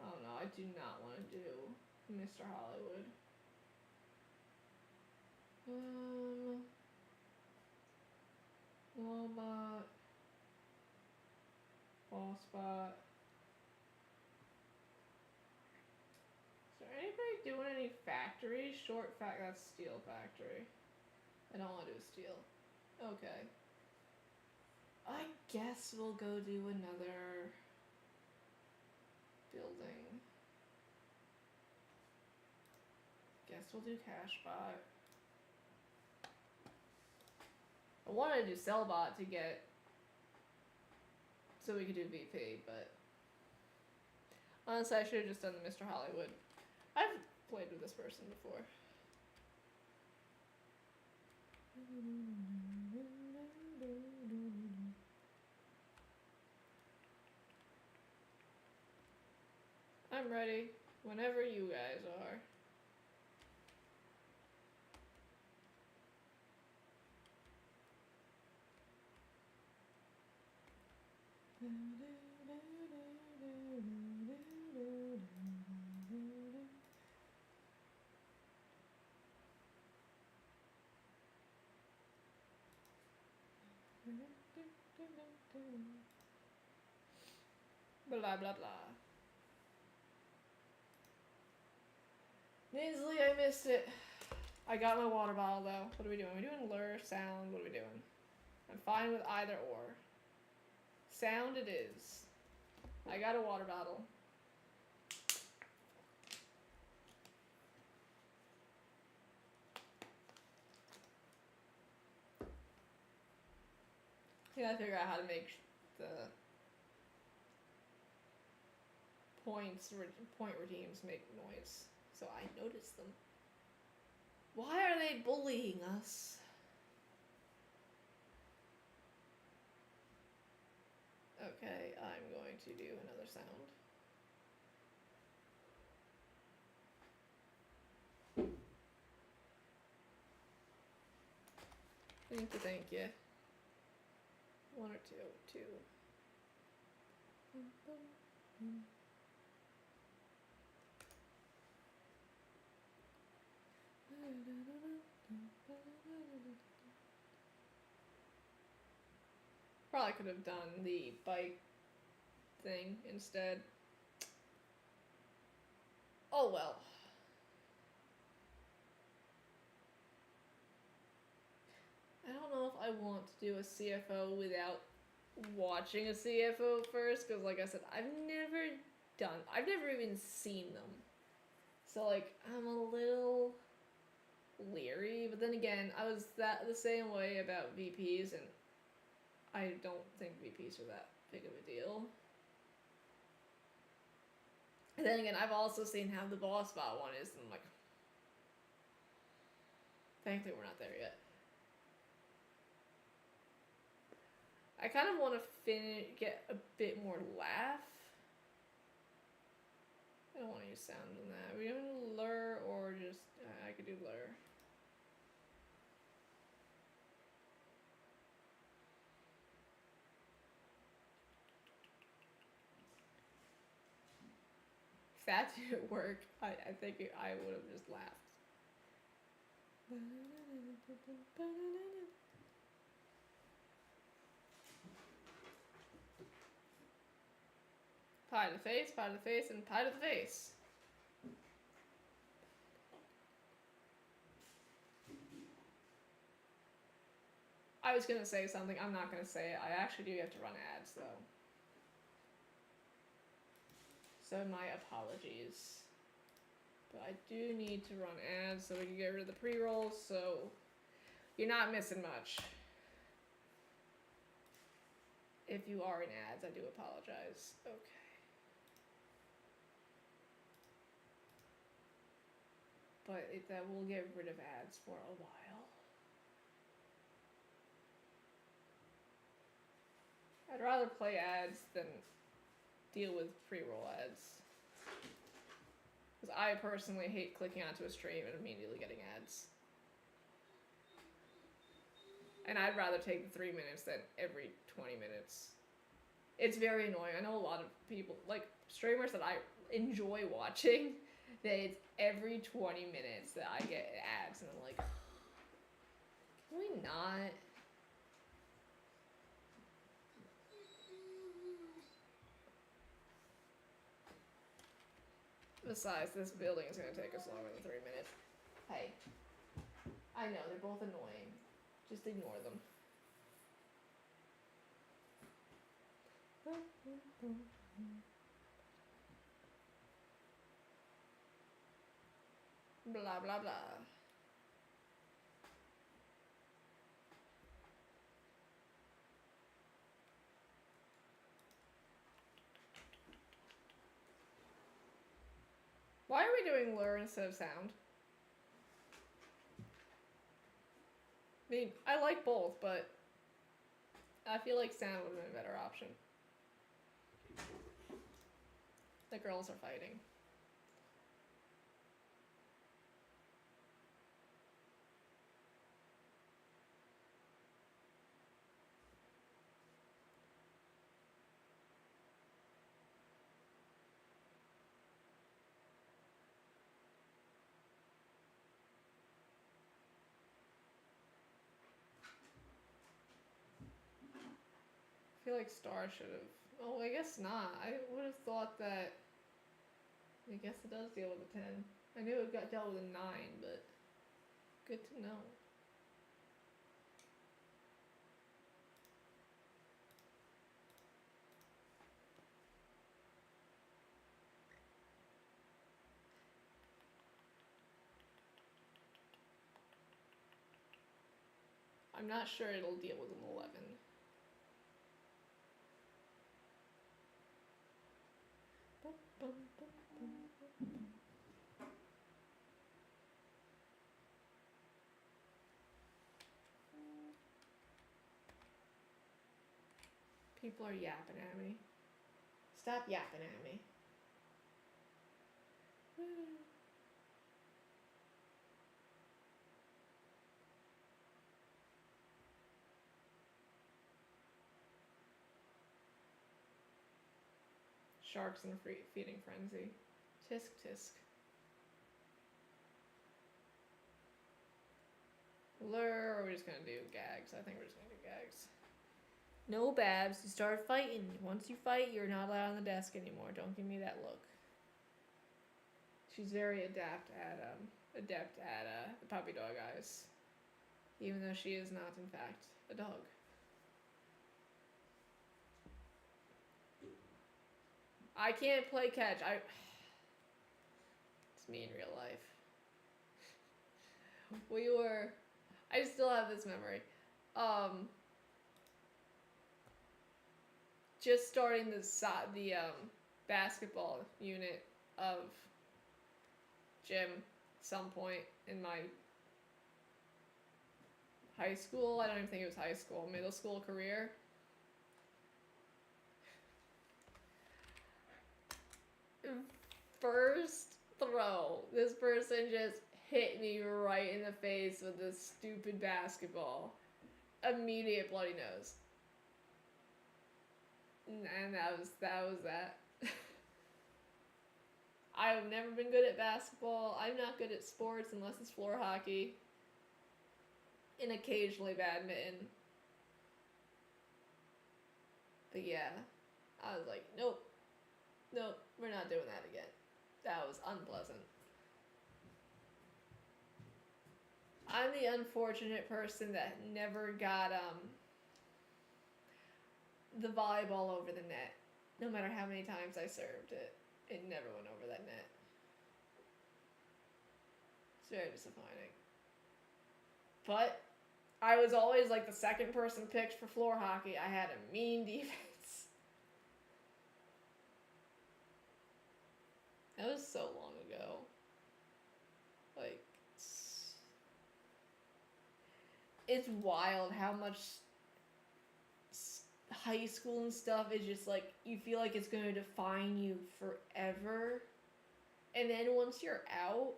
A: Oh no, I do not want to do Mr. Hollywood. Wallbot. Ball spot. Is there anybody doing any factory? That's steel factory. I don't want to do steel. Okay. I guess we'll go do another building. Guess we'll do Cashbot. I wanted to do Sellbot to get so we could do VP, but honestly I should have just done the Mr. Hollywood. I've played with this person before. I'm ready whenever you guys are. Blah blah blah. Measly, I missed it. I got my water bottle though. What are we doing? Are we doing lure, sound? What are we doing? I'm fine with either or. Sound it is. I got a water bottle. I gotta figure out how to make the point redeems make noise, so I notice them. Why are they bullying us? Okay, I'm going to do another sound. Thank you. One or two. Probably could have done the bike thing instead. Oh well. I don't know if I want to do a CFO without watching a CFO first, because like I said, I've never even seen them. So like, I'm a little leery, but then again, I was the same way about VPs, and I don't think VPs are that big of a deal. And then again, I've also seen how the boss bot one is, and I'm like, thankfully we're not there yet. I kind of want to get a bit more laugh. I don't want to use sound on that. Are we doing lure or just... I could do lure. If that didn't work, I think I would have just laughed. Pie to the face, pie to the face, and pie to the face. I was gonna say something, I'm not gonna say it. I actually do have to run ads though. So my apologies. But I do need to run ads so we can get rid of the pre-rolls, so you're not missing much. If you are in ads, I do apologize. Okay. But that will get rid of ads for a while. I'd rather play ads than deal with pre-roll ads. Because I personally hate clicking onto a stream and immediately getting ads. And I'd rather take the 3 minutes than every 20 minutes. It's very annoying. I know a lot of people, like streamers that I enjoy watching, that it's every 20 minutes that I get ads, and I'm like, can we not? Besides, this building is going to take us longer than 3 minutes. Hey, I know, they're both annoying. Just ignore them. Blah, blah, blah. Why are we doing lure instead of sound? mean, I like both, but I feel like sound would have been a better option. The girls are fighting. I feel like Star should have. Oh, I guess not. I would have thought that. I guess it does deal with a 10. I knew it got dealt with a 9, but good to know. I'm not sure it'll deal with an 11. People are yapping at me. Stop yapping at me. Sharks in a feeding frenzy. Tisk tisk. Lure, or we're just gonna do gags? I think we're just gonna do gags. No, Babs, you start fighting. Once you fight, you're not allowed on the desk anymore. Don't give me that look. She's very adept at the puppy dog eyes. Even though she is not, in fact, a dog. I can't play catch. It's me in real life. I still have this memory. Just starting the basketball unit of gym at some point in my high school. I don't even think it was high school, middle school career. First throw, this person just hit me right in the face with this stupid basketball. Immediate bloody nose. And that was that. I've never been good at basketball. I'm not good at sports unless it's floor hockey. And occasionally badminton. But yeah, I was like, nope, we're not doing that again. That was unpleasant. I'm the unfortunate person that never got the volleyball over the net. No matter how many times I served it, it never went over that net. It's very disappointing. But I was always like the second person picked for floor hockey. I had a mean defense. That was so long ago. Like, it's wild how much high school and stuff is just like, you feel like it's going to define you forever. And then once you're out,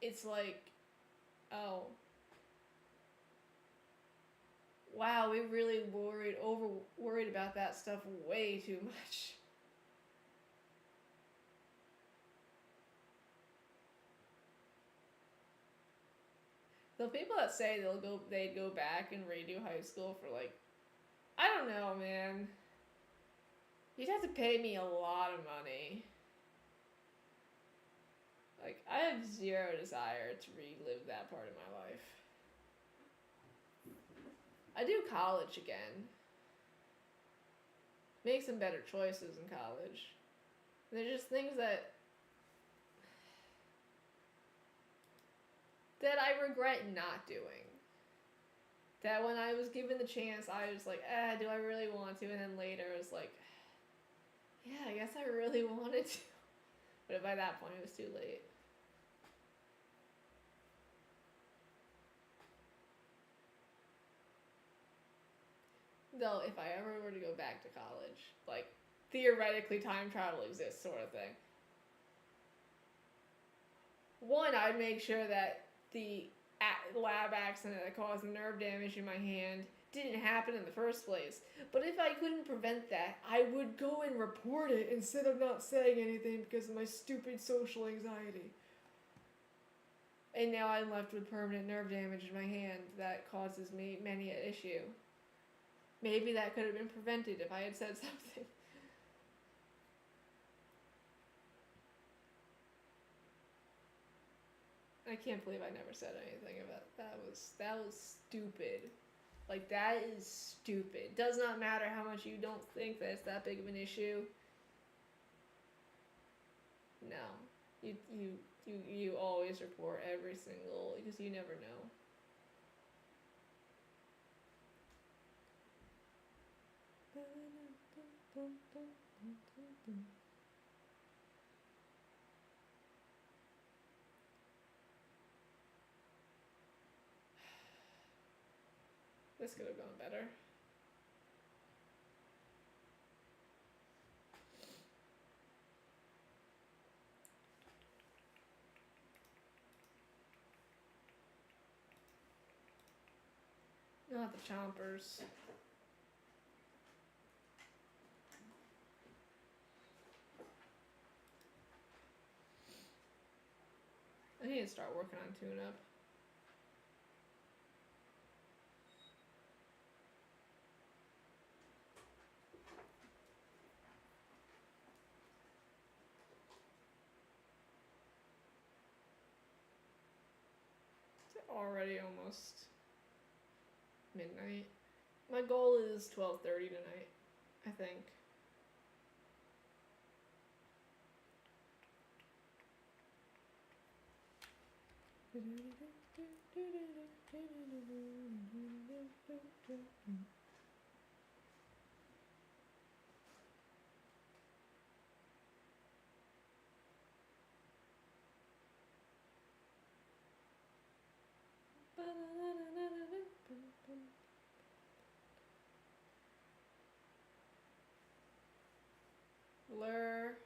A: it's like, oh, wow, we really worried about that stuff way too much. The people that say they'd go back and redo high school for like, I don't know, man. You'd have to pay me a lot of money. Like, I have zero desire to relive that part of my life. I do college again. Make some better choices in college. And they're just things that I regret not doing. That when I was given the chance, I was like, do I really want to? And then later it was like, yeah, I guess I really wanted to. But by that point, it was too late. Though, if I ever were to go back to college, like, theoretically time travel exists, sort of thing. One, I'd make sure that the lab accident that caused nerve damage in my hand didn't happen in the first place. But if I couldn't prevent that, I would go and report it instead of not saying anything because of my stupid social anxiety. And now I'm left with permanent nerve damage in my hand that causes me many an issue. Maybe that could have been prevented if I had said something. I can't believe I never said anything about that. That was stupid. Like, that is stupid. Does not matter how much you don't think that it's that big of an issue. No. You always report every single, because you never know. This could have gone better. Not the chompers. I need to start working on tune-up. Is it already almost midnight? My goal is 12:30 tonight, I think. Blur.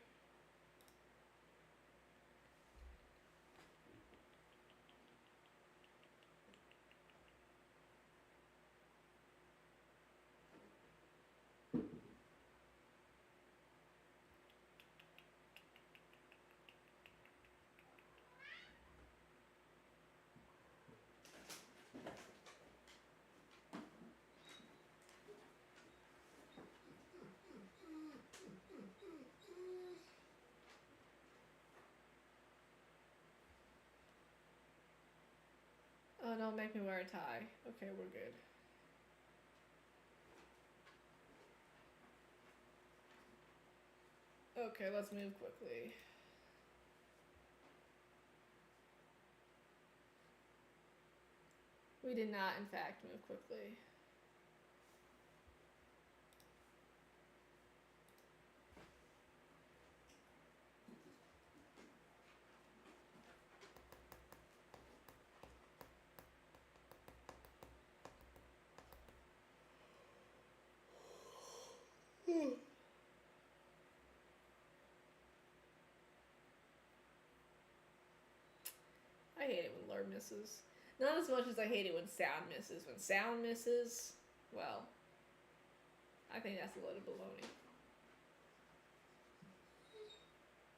A: Oh, don't make me wear a tie. Okay, we're good. Okay, let's move quickly. We did not, in fact, move quickly. I hate it when Lure misses. Not as much as I hate it when sound misses. When sound misses, well, I think that's a load of baloney.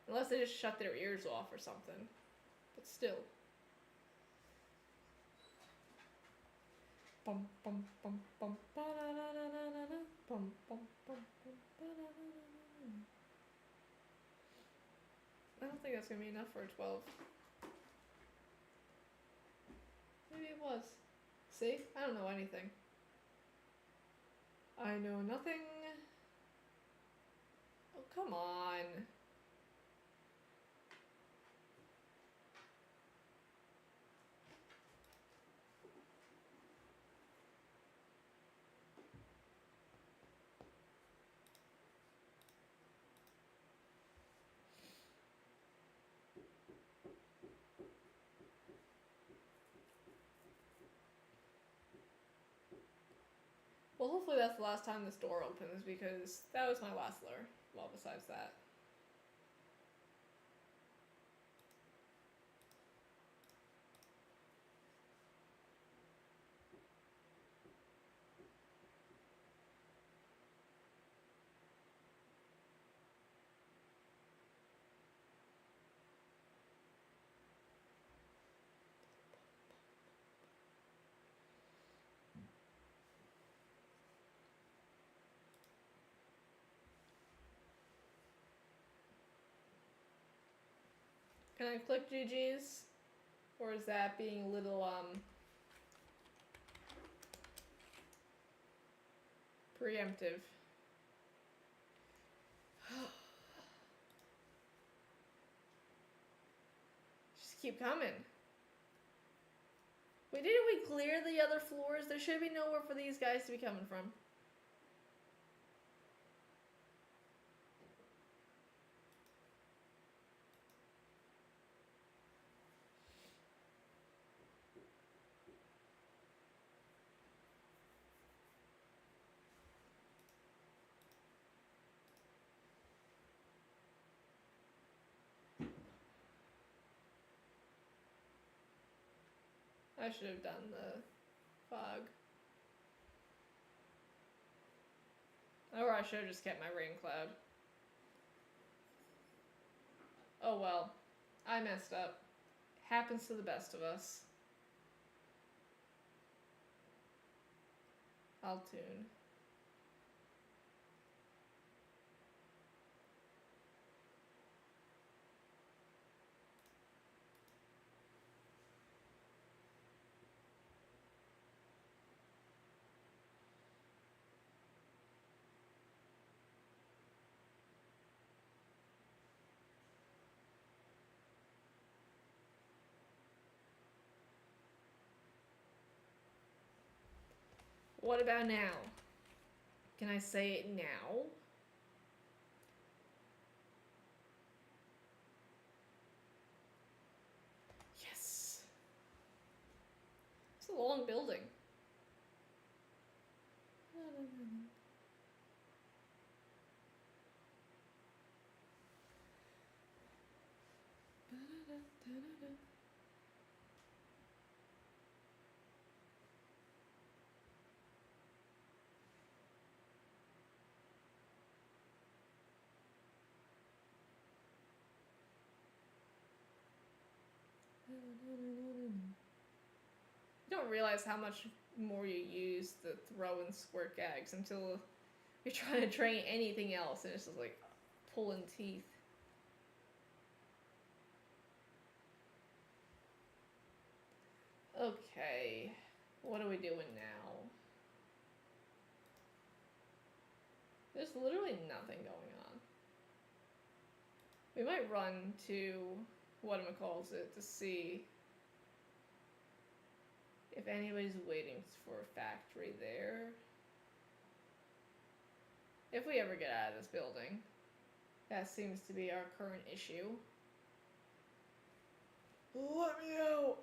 A: Unless they just shut their ears off or something. But still. Bum bum bum bum ba da da da da da da bum bum bum bum ba da da da da. I don't think that's gonna be enough for a 12. Maybe it was. See? I don't know anything. I know nothing. Oh, come on. Well, hopefully that's the last time this door opens, because that was my last lure. Well, besides that. Can I click GG's? Or is that being a little, preemptive? Just keep coming. Wait, didn't we clear the other floors? There should be nowhere for these guys to be coming from. I should have done the fog. Or I should have just kept my rain cloud. Oh well. I messed up. Happens to the best of us. I'll tune. What about now? Can I say it now? Yes. It's a long building. You don't realize how much more you use the throw and squirt gags until you're trying to train anything else, and it's just like pulling teeth. Okay, what are we doing now? There's literally nothing going on. We might run to whatchamacallit to see if anybody's waiting for a factory there. If we ever get out of this building. That seems to be our current issue. Let me out!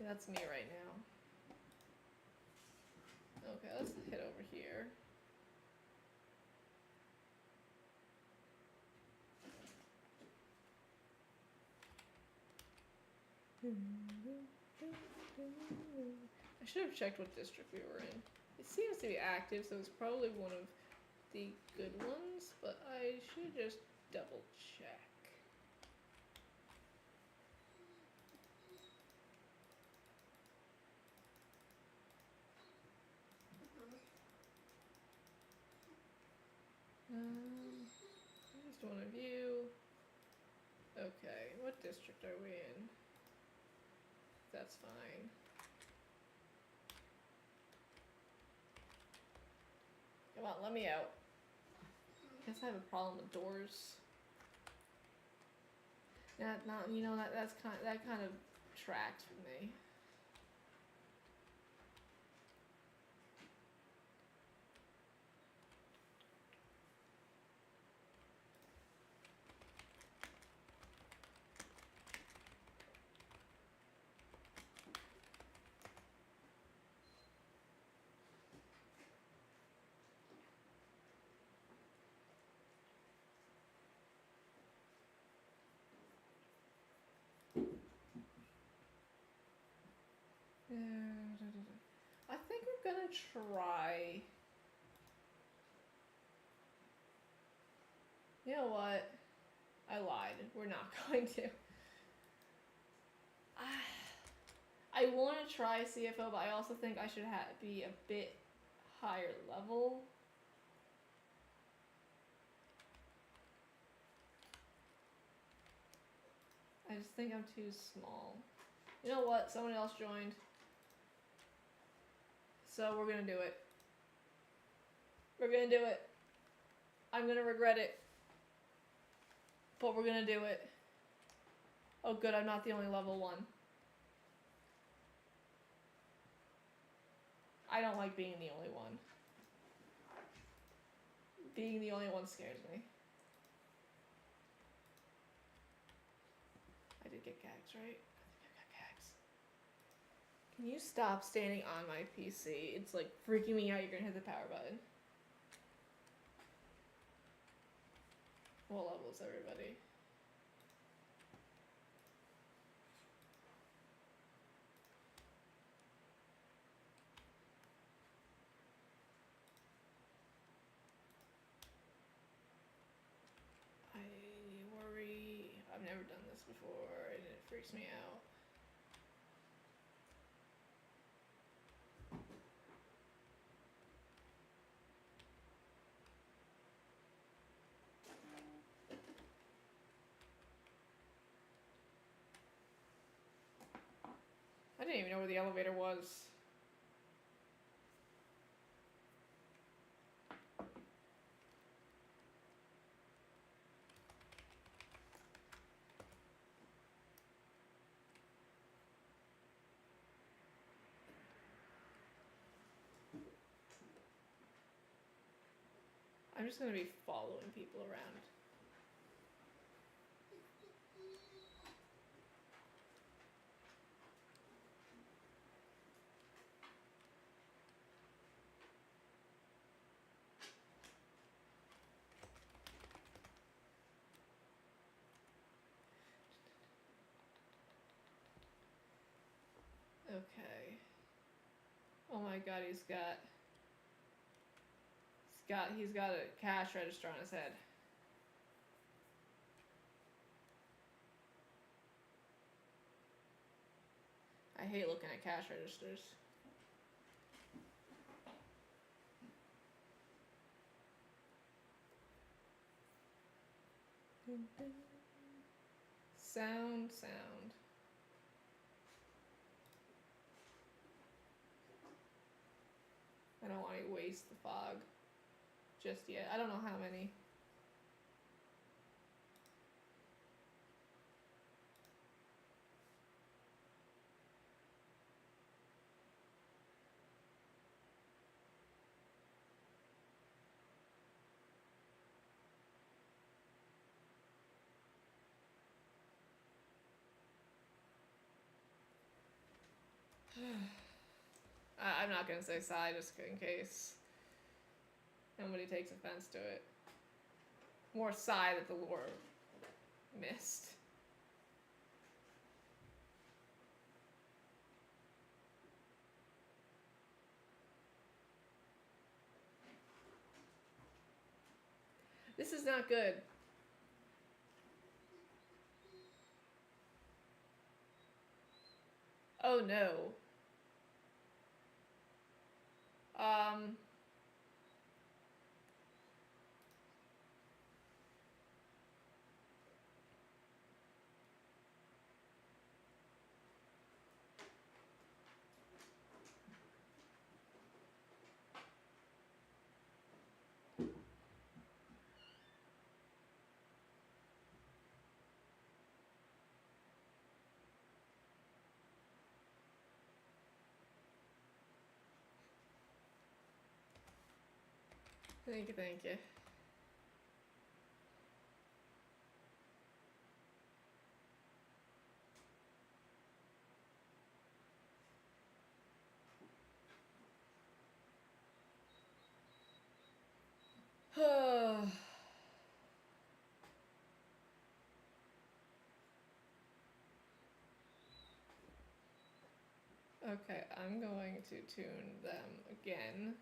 A: That's me right now. Okay, let's hit over here. I should have checked what district we were in. It seems to be active, so it's probably one of the good ones, but I should just double check. I just want to view. Okay, what district are we in? That's fine. Come on, let me out. Guess I have a problem with doors. Not you know that kind of tracks for me. gonna try. You know what? I lied. We're not going to. I want to try CFO, but I also think I should be a bit higher level. I just think I'm too small. You know what? Someone else joined. So we're gonna do it. We're gonna do it. I'm gonna regret it. But we're gonna do it. Oh good, I'm not the only level 1. I don't like being the only one. Being the only one scares me. I did get gags, right? I think I got gags. Can you stop standing on my PC? It's like freaking me out. You're gonna hit the power button. What level is everybody? I worry. I've never done this before and it freaks me out. I didn't even know where the elevator was. I'm just gonna be following people around. Okay. Oh my god, he's got a cash register on his head. I hate looking at cash registers. Sound. I don't want to waste the fog just yet. I don't know how many. I'm not gonna say sigh just in case nobody takes offense to it. More sigh that the lore missed. This is not good. Oh no. Thank you. Okay, I'm going to tune them again.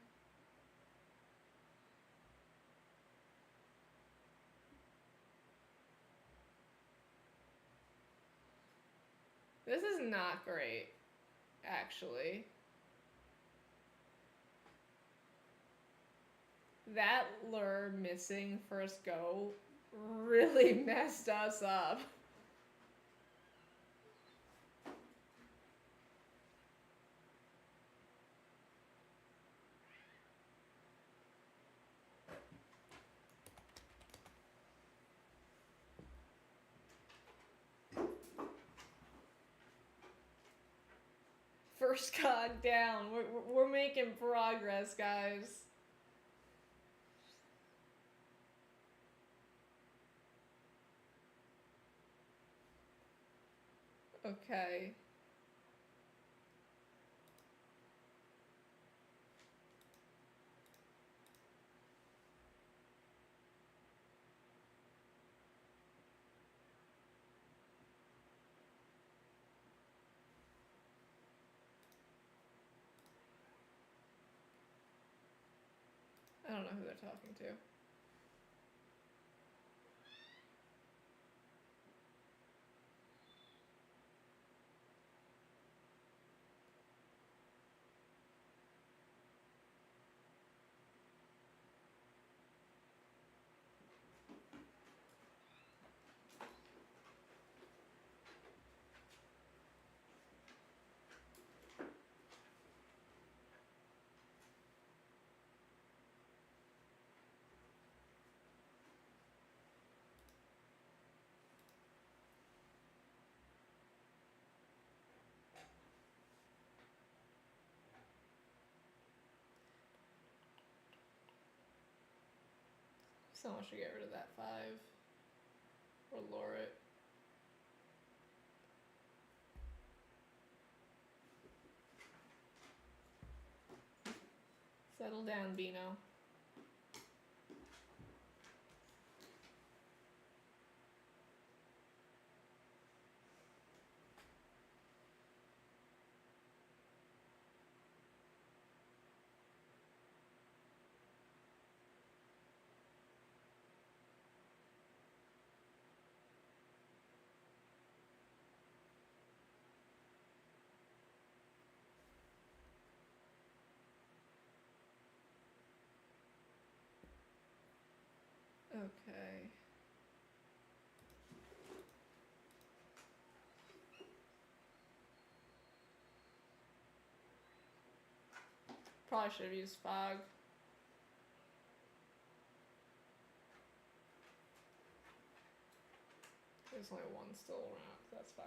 A: This is not great, actually. That lure missing first go really messed us up. First cog down. We're making progress, guys. Okay. I don't know who they're talking to. Someone should get rid of that 5. Or lure it. Settle down, Beano. Okay. Probably should have used fog. There's only one still around, so that's fine.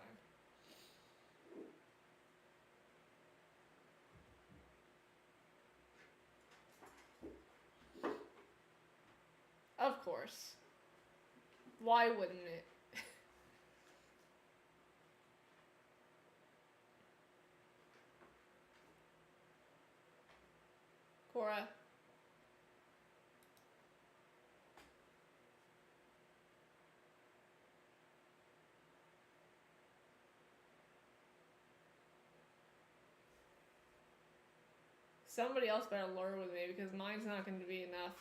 A: Of course. Why wouldn't it? Cora. Somebody else better lure with me because mine's not going to be enough.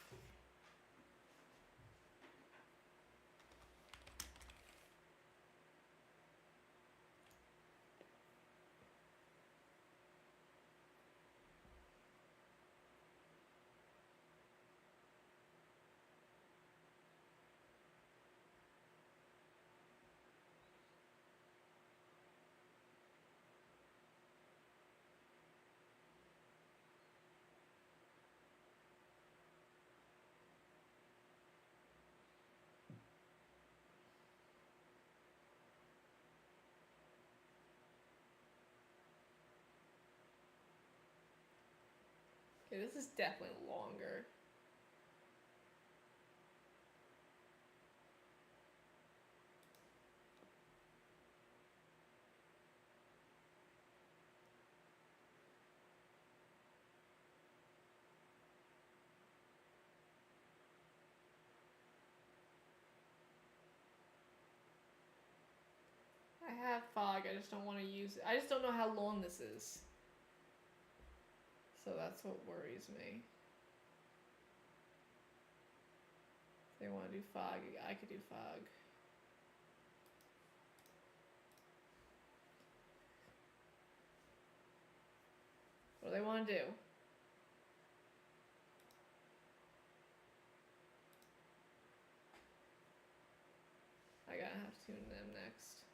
A: Okay, this is definitely longer. I have fog, I just don't want to use it. I just don't know how long this is. So that's what worries me. If they want to do fog, I could do fog. What do they want to do? I gotta have to tune them next.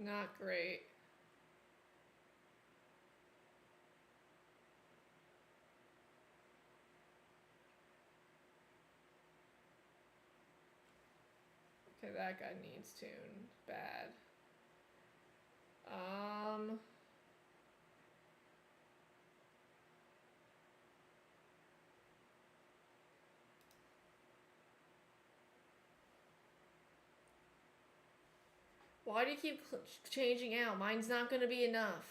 A: Not great. Okay, that guy needs tune. Bad. Why do you keep changing out? Mine's not gonna be enough.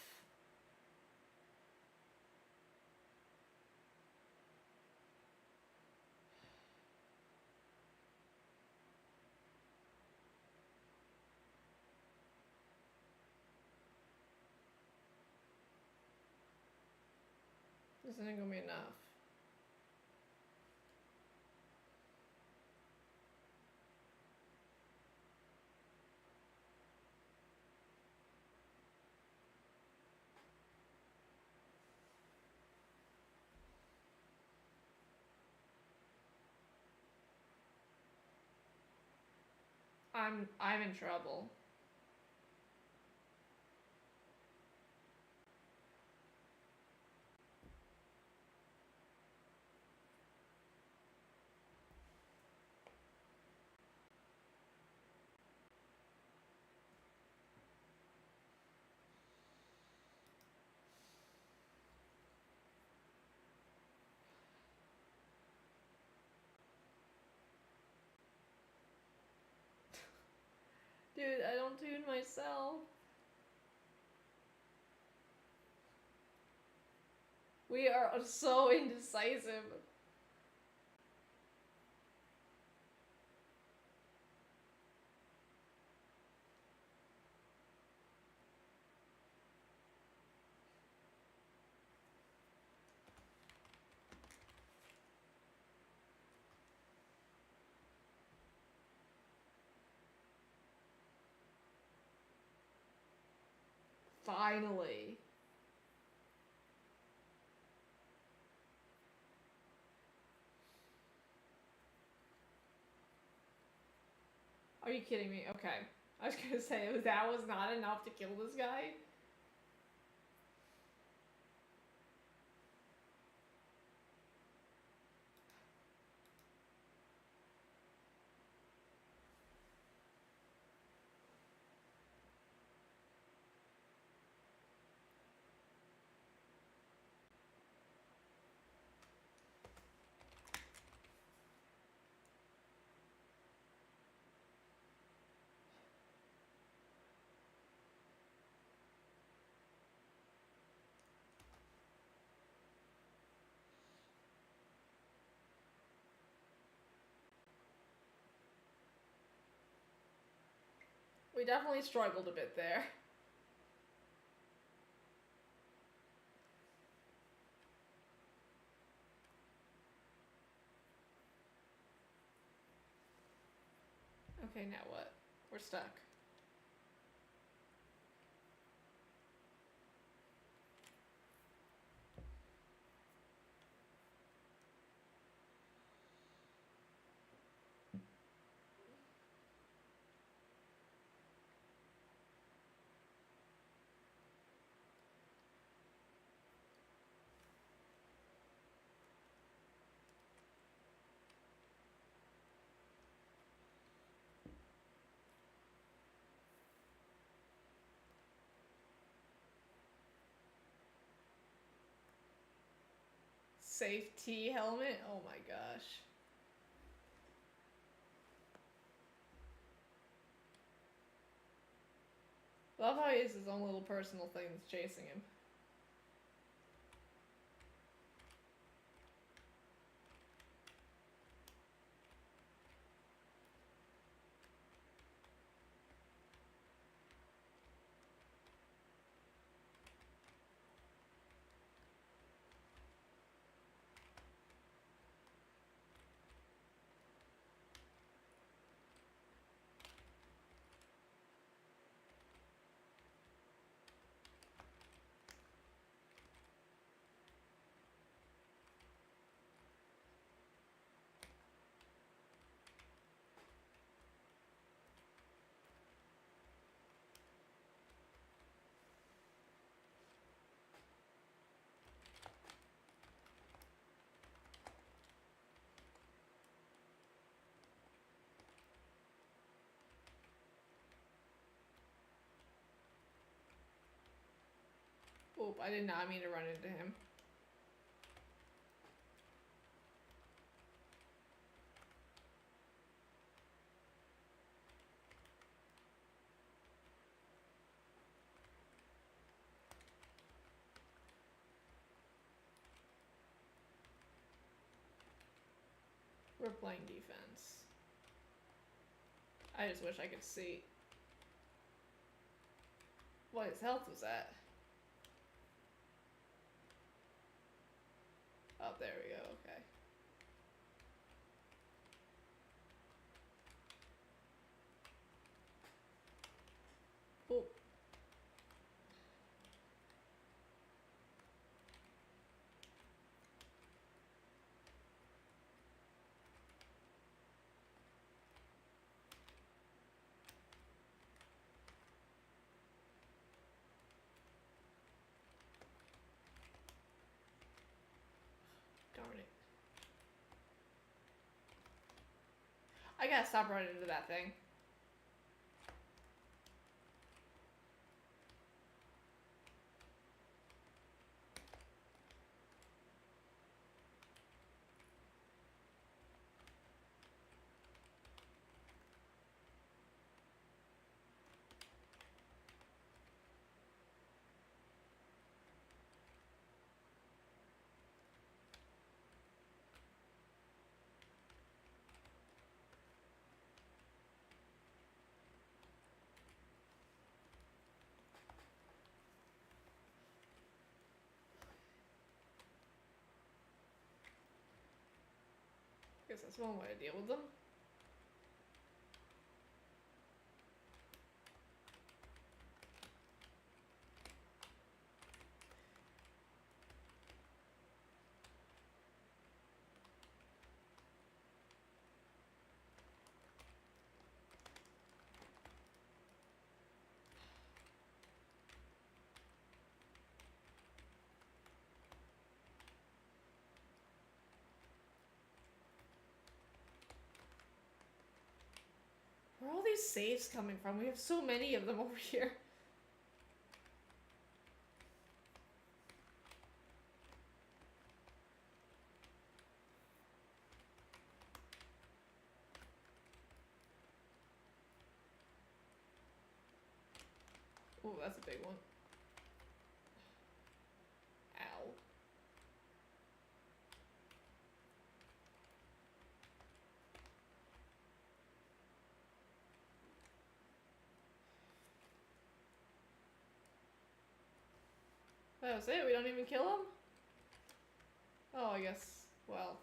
A: This isn't gonna be enough. I'm in trouble. Dude, I don't tune myself. We are so indecisive. Finally. Are you kidding me? Okay. I was gonna say, that was not enough to kill this guy? We definitely struggled a bit there. Okay, now what? We're stuck. Safety helmet? Oh my gosh. Love how he has his own little personal thing that's chasing him. Oop, I did not mean to run into him. We're playing defense. I just wish I could see what his health was at. Oh, there we go, okay. Oop. Darn it. I gotta stop running into that thing. Guess that's one way to deal with them. Where are all these saves coming from? We have so many of them over here. Ooh, that's a big one. Ow. That was it? We don't even kill him? Oh, I guess, well,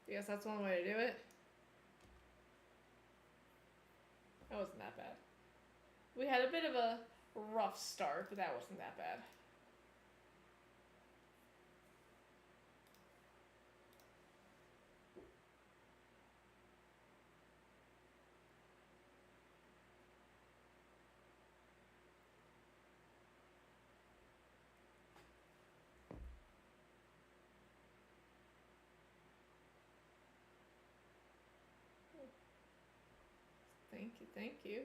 A: I guess that's one way to do it. That wasn't that bad. We had a bit of a rough start, but that wasn't that bad. Thank you, thank you.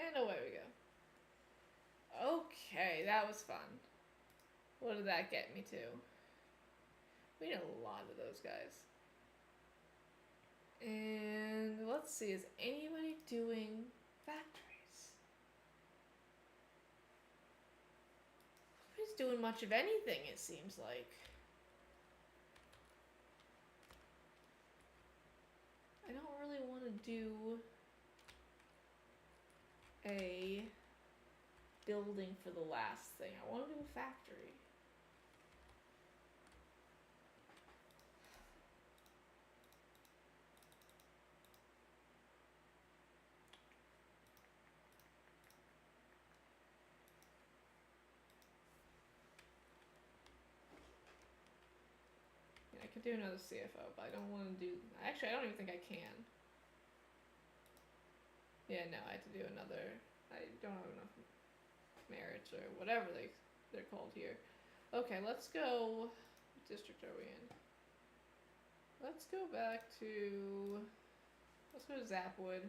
A: And away we go. Okay, that was fun. What did that get me to? We need a lot of those guys. And let's see, is anybody doing factories? Nobody's doing much of anything, it seems like. I don't really want to do a building for the last thing. I want to do a factory. Yeah, I could do another CFO, but I don't want to do... Actually, I don't even think I can. Yeah, no, I have to do another... I don't have enough merits or whatever they're called here. Okay, let's go... What district are we in? Let's go back to... Let's go to Zapwood.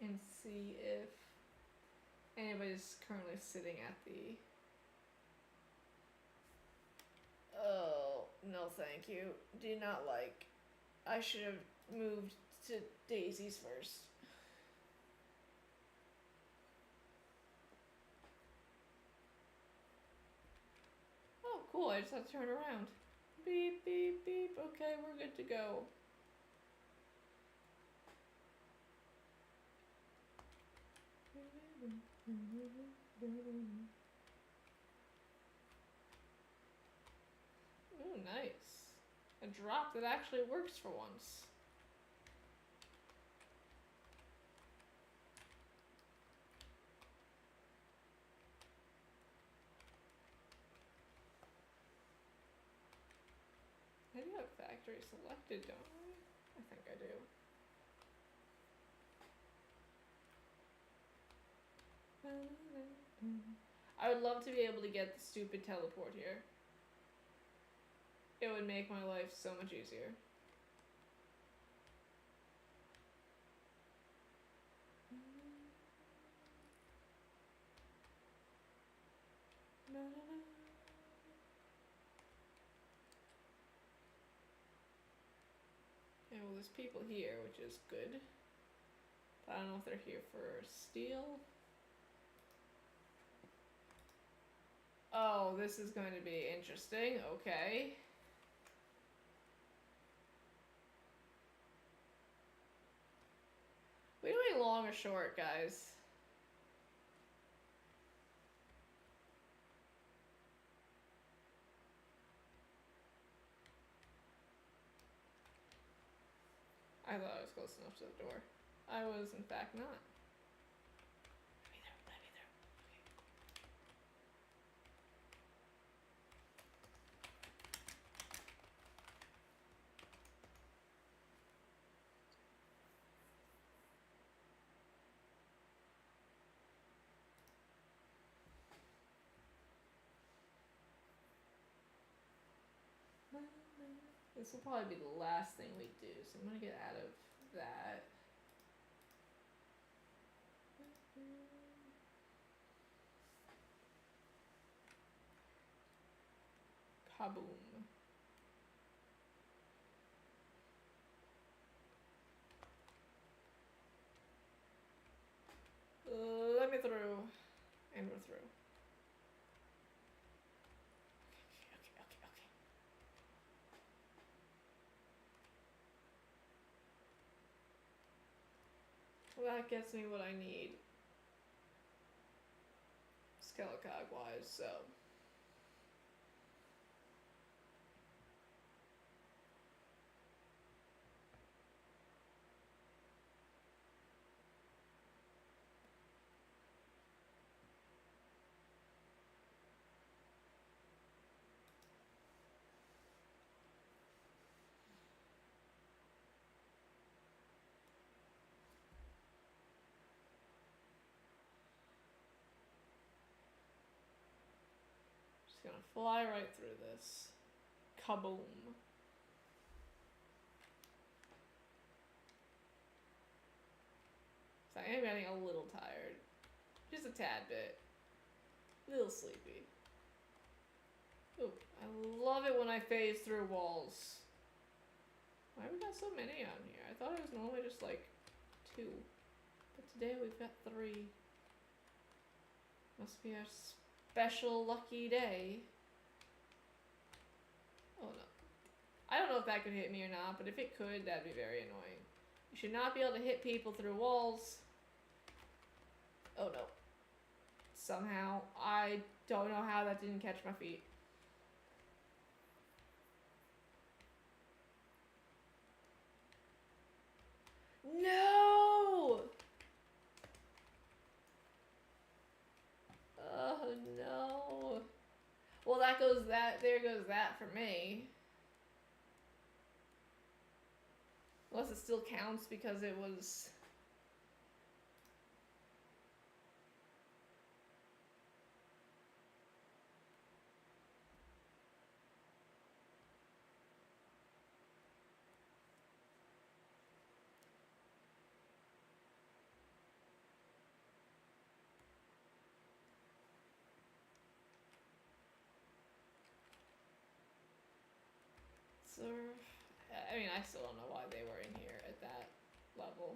A: And see if anybody's currently sitting at the... Oh, no thank you. Do not like. I should have moved to Daisy's first. Oh, cool, I just have to turn around. Beep, beep, beep. Okay, we're good to go. Ooh, nice. A drop that actually works for once. I do have factory selected, don't I? I think I do. I would love to be able to get the stupid teleport here. It would make my life so much easier. And well, there's people here, which is good. But I don't know if they're here for steel. Oh, this is going to be interesting. Okay. We doing long or short, guys? I thought I was close enough to the door. I was, in fact, not. Let me there, let me there. This will probably be the last thing we do, so I'm gonna get out of that. Kaboom. Let me through. And we're through. Okay. Well, that gets me what I need. Skelecog wise, so. Just gonna fly right through this. Kaboom. I am getting a little tired. Just a tad bit. A little sleepy. Ooh, I love it when I phase through walls. Why we got so many on here? I thought it was normally just like 2. But today we've got 3. Must be our special lucky day. Oh no. I don't know if that could hit me or not, but if it could, that'd be very annoying. You should not be able to hit people through walls. Oh no. Somehow, I don't know how that didn't catch my feet. No! Oh no. Well, there goes that for me. Unless it still counts because it was... So, I mean, I still don't know why they were in here at that level.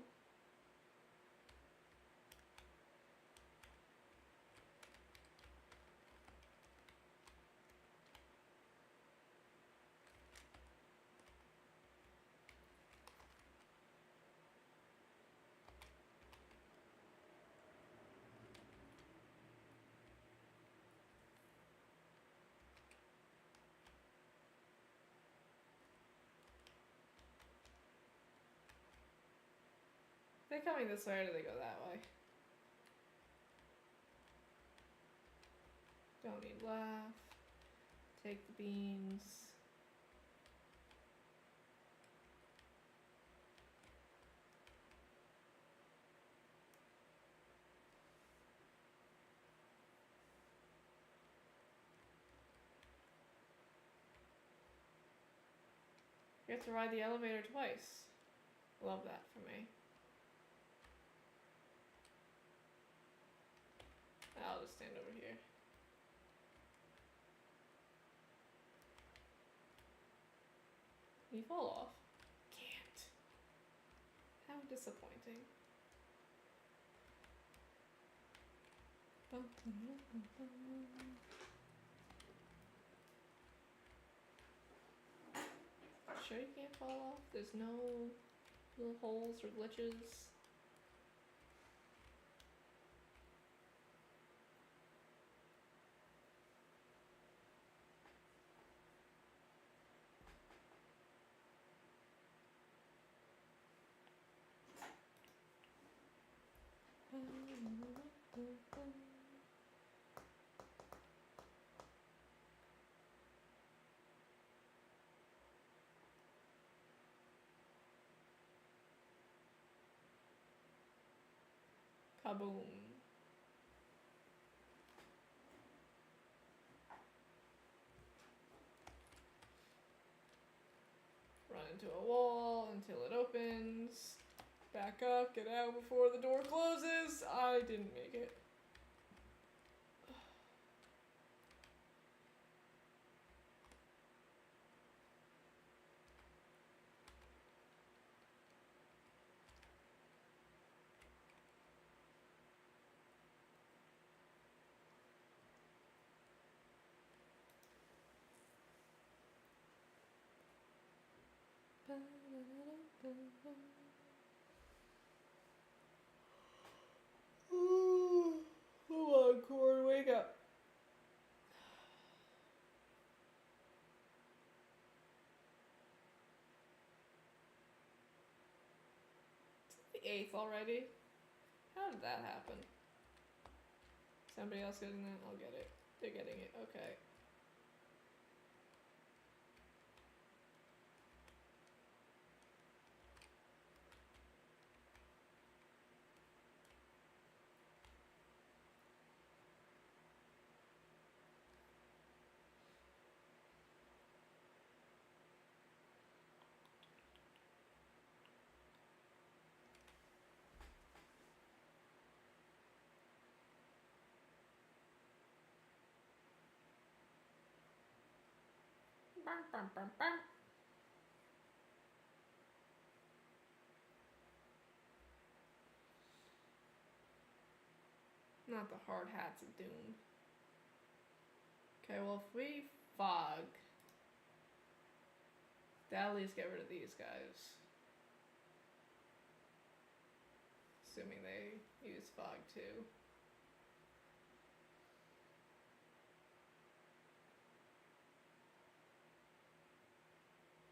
A: Are they coming this way or do they go that way? Don't need laugh. Take the beans. You have to ride the elevator twice. Love that for me. I'll just stand over here. Can you fall off? Can't. How disappointing. Sure you can't fall off? There's no little holes or glitches? Kaboom. Run into a wall until it opens. Back up, get out before the door closes. I didn't make it. Come on, Corn, wake up. It's the 8th already. How did that happen? Somebody else getting that? I'll get it. They're getting it. Okay. Not the hard hats of doom. Okay, well if we fog, that'll at least get rid of these guys. Assuming they use fog too.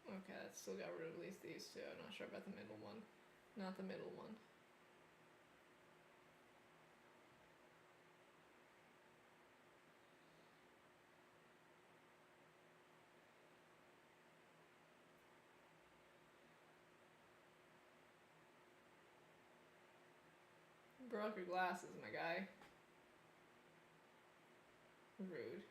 A: Okay, that still got rid of at least these two. I'm not sure about the middle one. Not the middle one. Broke your glasses, my guy. Rude.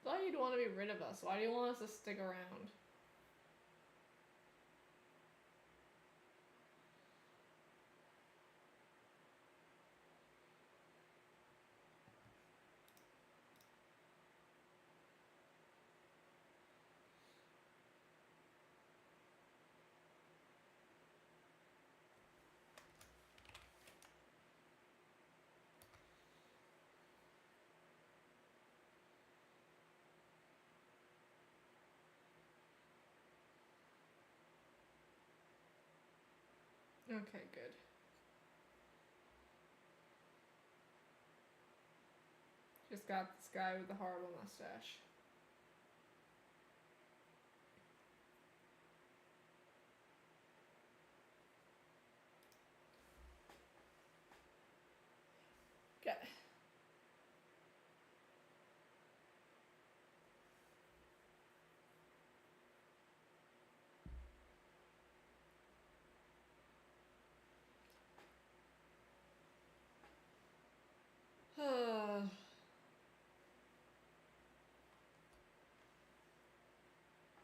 A: Thought you'd want to be rid of us. Why do you want us to stick around? Okay, good. Just got this guy with the horrible mustache. Okay.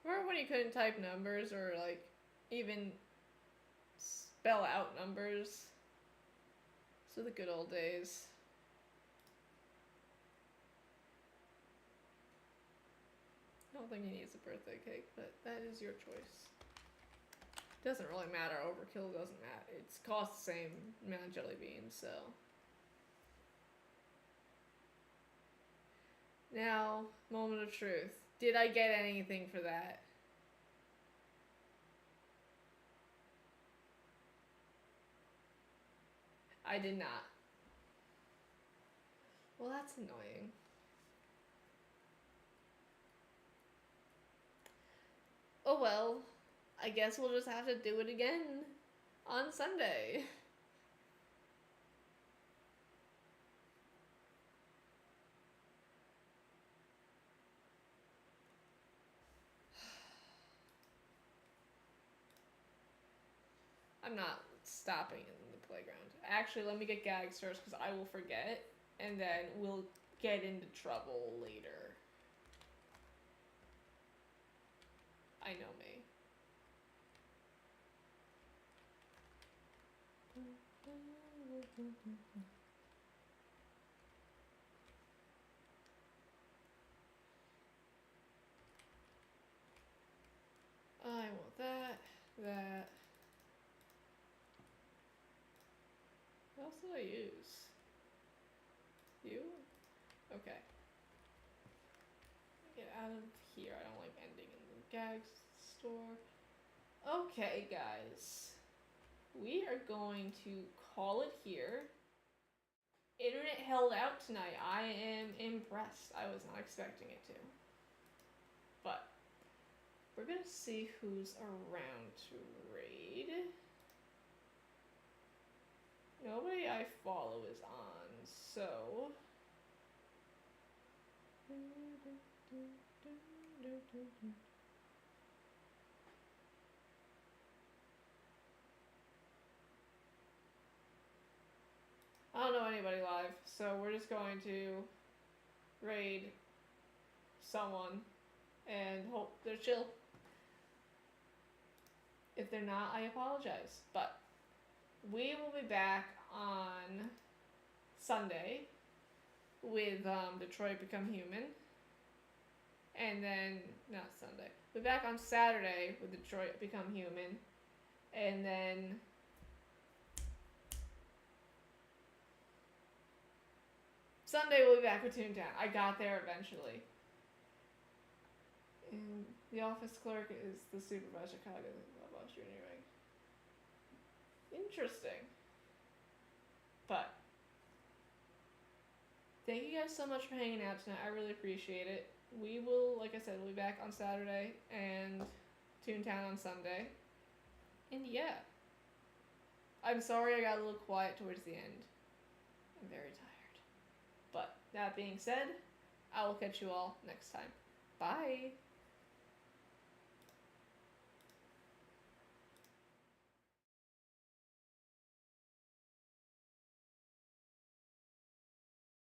A: Remember when you couldn't type numbers or like even spell out numbers? So the good old days. I don't think he needs a birthday cake, but that is your choice. Doesn't really matter. Overkill doesn't matter. It's cost the same amount of jelly beans, so. Now, moment of truth. Did I get anything for that? I did not. Well, that's annoying. Oh well. I guess we'll just have to do it again on Sunday. I'm not stopping in the playground. Actually, let me get gags first because I will forget, and then we'll get into trouble later. I know me. I want that, that. What else did I use? You? Okay. Get out of here. I don't like ending in the gag store. Okay, guys. We are going to call it here. Internet held out tonight. I am impressed. I was not expecting it to. But we're gonna see who's around to raid. Nobody I follow is on, so. I don't know anybody live, so we're just going to raid someone and hope they're chill. If they're not, I apologize. But we will be back on Sunday with Detroit Become Human. And then, not Sunday. We'll be back on Saturday with Detroit Become Human. And then Sunday we'll be back with Toontown. I got there eventually. And the office clerk is the supervisor cognitive about engineering. Interesting. But thank you guys so much for hanging out tonight. I really appreciate it. We will, like I said, we'll be back on Saturday and Toontown on Sunday. And yeah. I'm sorry I got a little quiet towards the end. I'm very tired. But that being said, I will catch you all next time. Bye!